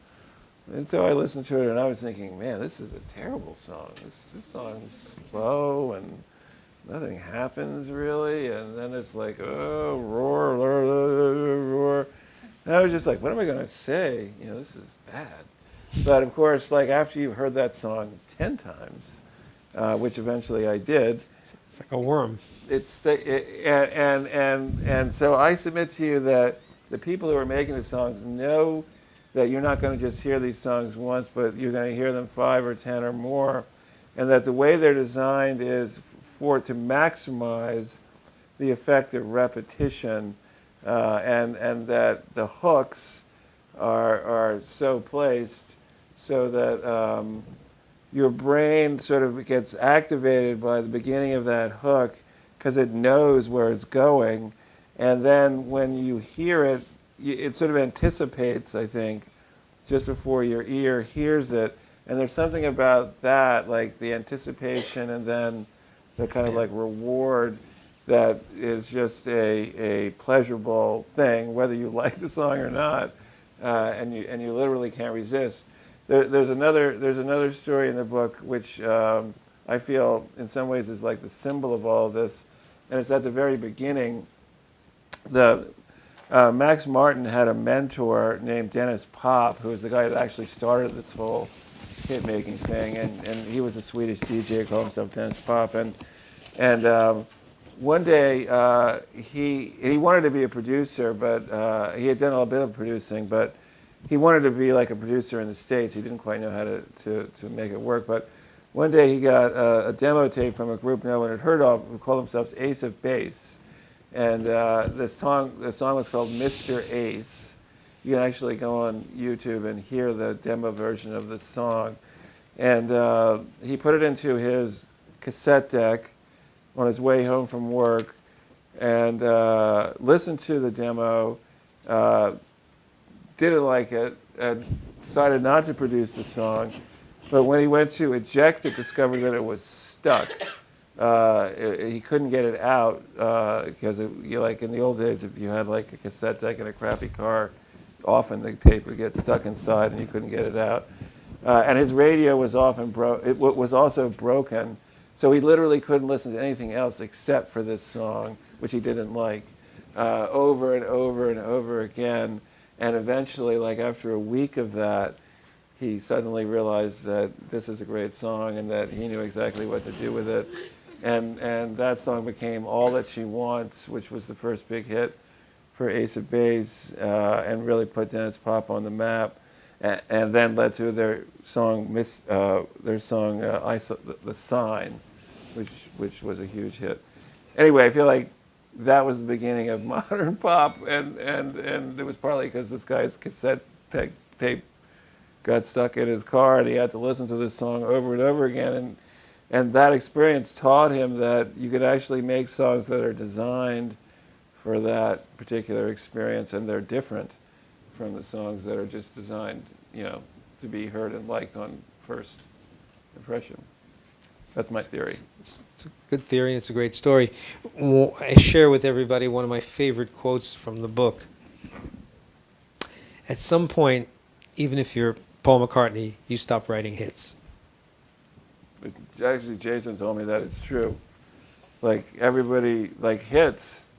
And so I listened to it, and I was thinking, man, this is a terrible song. This song is slow, and nothing happens really. And then it's like, oh, roar, roar, roar, roar. And I was just like, what am I going to say? This is bad. But of course, like after you've heard that song 10 times, which eventually I did, It's like a worm. and so I submit to you that the people who are making the songs know that you're not going to just hear these songs once, but you're going to hear them 5 or 10 or more, and that the way they're designed is to maximize the effect of repetition, and that the hooks are so placed so that your brain sort of gets activated by the beginning of that hook because it knows where it's going, and then when you hear it, it sort of anticipates, I think, just before your ear hears it. And there's something about that, like the anticipation and then the kind of like reward that is just a pleasurable thing, whether you like the song or not, and you literally can't resist. There's another story in the book which I feel in some ways is like the symbol of all of this, and it's at the very beginning. Max Martin had a mentor named Dennis Pop, who was the guy that actually started this whole hit-making thing, and he was a Swedish DJ, called himself Dennis Pop, and one day he wanted to be a producer, but he had done a bit of producing, but he wanted to be like a producer in the States. He didn't quite know how to make it work, but one day he got a demo tape from a group no one had heard of who called themselves Ace of Base. And the song was called Mr. Ace. You can actually go on YouTube and hear the demo version of this song. And he put it into his cassette deck on his way home from work and listened to the demo, didn't like it, and decided not to produce the song. But when he went to eject it, discovered that it was stuck. He couldn't get it out because, like in the old days, if you had like a cassette deck in a crappy car, often the tape would get stuck inside and you couldn't get it out. And his radio was was also broken, so he literally couldn't listen to anything else except for this song, which he didn't like, over and over and over again. And eventually, like after a week of that, he suddenly realized that this is a great song and that he knew exactly what to do with it. And that song became All That She Wants, which was the first big hit for Ace of Base, and really put Dennis Pop on the map, and then led to their song The Sign, which was a huge hit. Anyway, I feel like that was the beginning of modern pop, and it was partly because this guy's cassette tape got stuck in his car and he had to listen to this song over and over again, and that experience taught him that you could actually make songs that are designed for that particular experience, and they're different from the songs that are just designed, to be heard and liked on first impression. That's my theory. It's a good theory. It's a great story. I share with everybody one of my favorite quotes from the book. At some point, even if you're Paul McCartney, you stop writing hits. Actually, Jason told me that it's true. Like everybody, like hits,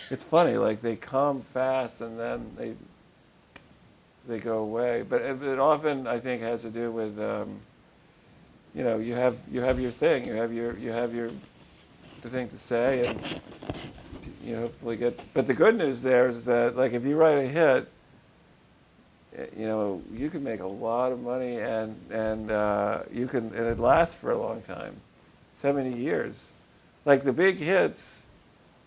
it's funny. Like they come fast and then they go away. But it often, I think, has to do with you have your thing. You have the thing to say, and hopefully get. But the good news there is that like if you write a hit, you can make a lot of money, and it lasts for a long time, 70 years. Like the big hits,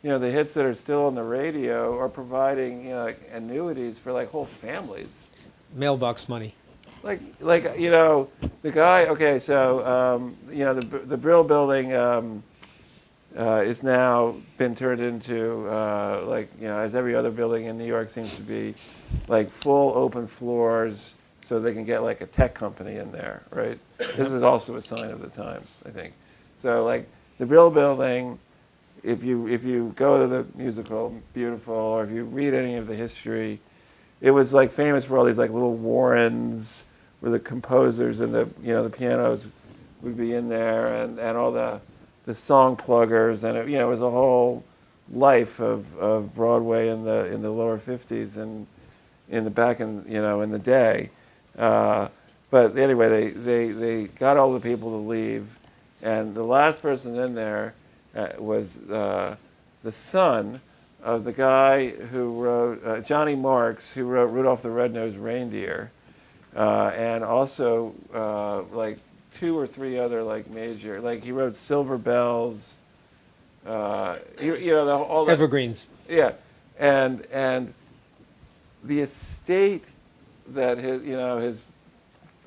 the hits that are still on the radio are providing like annuities for like whole families. Mailbox money. Like the guy. Okay, so the Brill Building is now been turned into as every other building in New York seems to be, like full open floors, so they can get like a tech company in there, right? This is also a sign of the times, I think. So like the Brill Building if you go to the musical, beautiful, or if you read any of the history, it was like famous for all these like little warrens where the composers and the pianos would be in there, and all the song pluggers, and it was a whole life of Broadway in the lower 50s and in the day. But anyway, they got all the people to leave, and the last person in there was the son of the guy who wrote Johnny Marks, who wrote Rudolph the Red-Nosed Reindeer, and also like 2 or 3 other like major, like he wrote Silver Bells, all the Evergreens. yeah, and the estate that his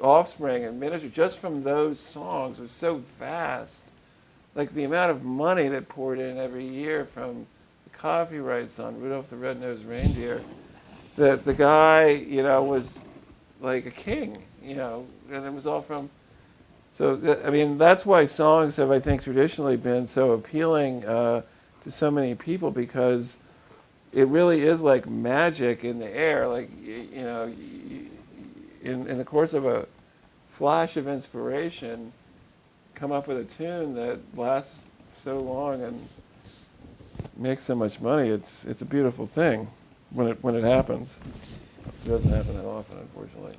offspring and ministry just from those songs was so vast, like the amount of money that poured in every year from the copyrights on Rudolph the Red-Nosed Reindeer, that the guy was like a king, and it was all from. So that's why songs have, I think, traditionally been so appealing to so many people, because it really is like magic in the air. Like in the course of a flash of inspiration, come up with a tune that lasts so long and makes so much money. It's a beautiful thing when it happens. It doesn't happen that often, unfortunately.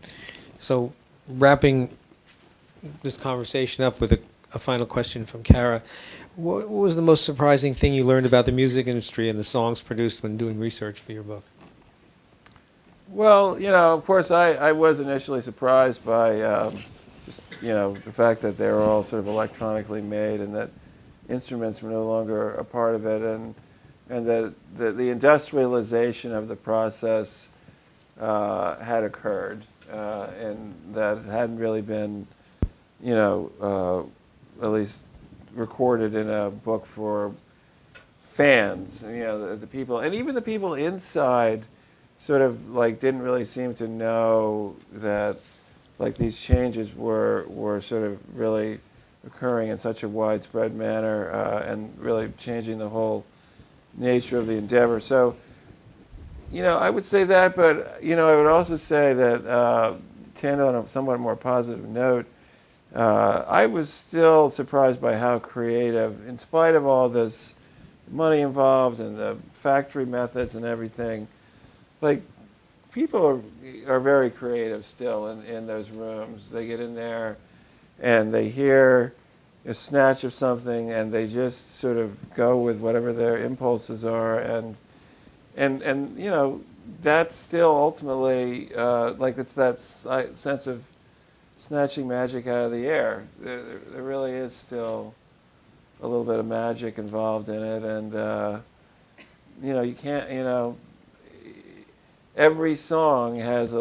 So, wrapping this conversation up with a final question from Kara, what was the most surprising thing you learned about the music industry and the songs produced when doing research for your book? Well, of course, I was initially surprised by just, the fact that they were all sort of electronically made and that instruments were no longer a part of it, and that the industrialization of the process had occurred, and that it hadn't really been, at least recorded in a book for fans, the people, and even the people inside sort of like didn't really seem to know that like these changes were sort of really occurring in such a widespread manner, and really changing the whole nature of the endeavor. So, I would say that, but, I would also say that, to end on a somewhat more positive note, I was still surprised by how creative, in spite of all this money involved and the factory methods and everything, like, people are very creative still in those rooms. They get in there and they hear a snatch of something and they just sort of go with whatever their impulses are, and that's still ultimately like it's that sense of snatching magic out of the air. There really is still a little bit of magic involved in it, and you can't, every song has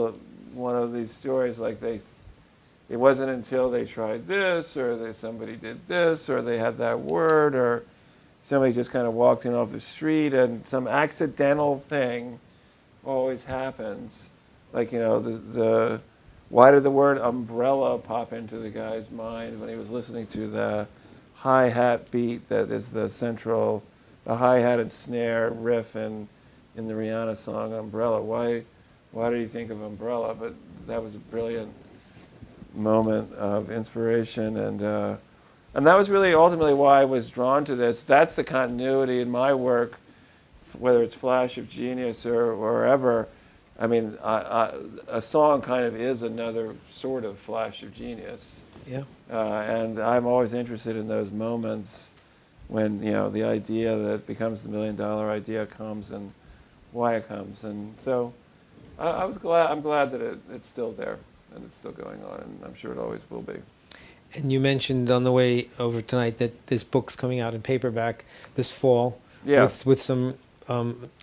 one of these stories, like it wasn't until they tried this, or somebody did this, or they had that word, or somebody just kind of walked in off the street, and some accidental thing always happens. Like, why did the word umbrella pop into the guy's mind when he was listening to the hi-hat beat that is the hi-hat and snare riff in the Rihanna song Umbrella? Why did he think of umbrella? But that was a brilliant moment of inspiration, and that was really ultimately why I was drawn to this. That's the continuity in my work, whether it's Flash of Genius or wherever. I mean, a song kind of is another sort of flash of genius. Yeah. And I'm always interested in those moments when, the idea that becomes the $1 million idea comes, and why it comes. And so I'm glad that it's still there and it's still going on, and I'm sure it always will be. And you mentioned on the way over tonight that this book's coming out in paperback this fall. Yeah. With some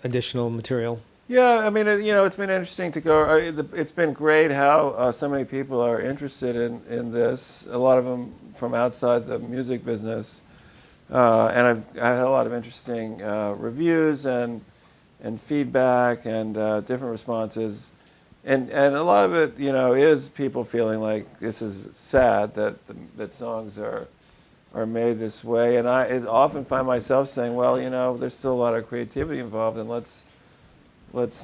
additional material. Yeah, I mean, it's been interesting to go. It's been great how so many people are interested in this. A lot of them from outside the music business, and I had a lot of interesting reviews and feedback and different responses, and a lot of it, is people feeling like this is sad that songs are are made this way. And I often find myself saying, well, there's still a lot of creativity involved, and let's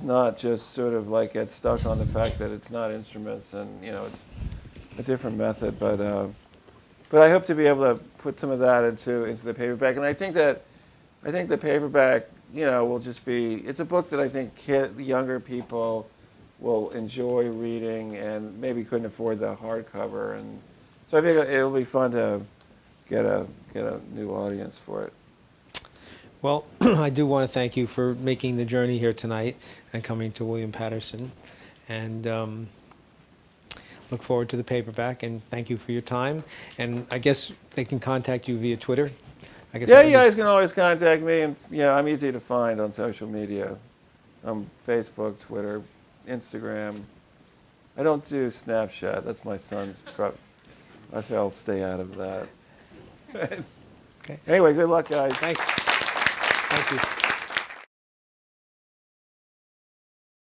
not just sort of like get stuck on the fact that it's not instruments and it's a different method. But I hope to be able to put some of that into the paperback. And I think the paperback will just be, it's a book that I think younger people will enjoy reading and maybe couldn't afford the hardcover. And so I think it'll be fun to get a new audience for it. Well, I do want to thank you for making the journey here tonight and coming to William Patterson. And look forward to the paperback. And thank you for your time. And I guess they can contact you via Twitter. I guess Yeah, you guys can always contact me. And I'm easy to find on social media. Facebook, Twitter, Instagram. I don't do Snapchat. That's my son's I think I'll stay out of that. Okay. Anyway, good luck, guys. Thanks. Thank you.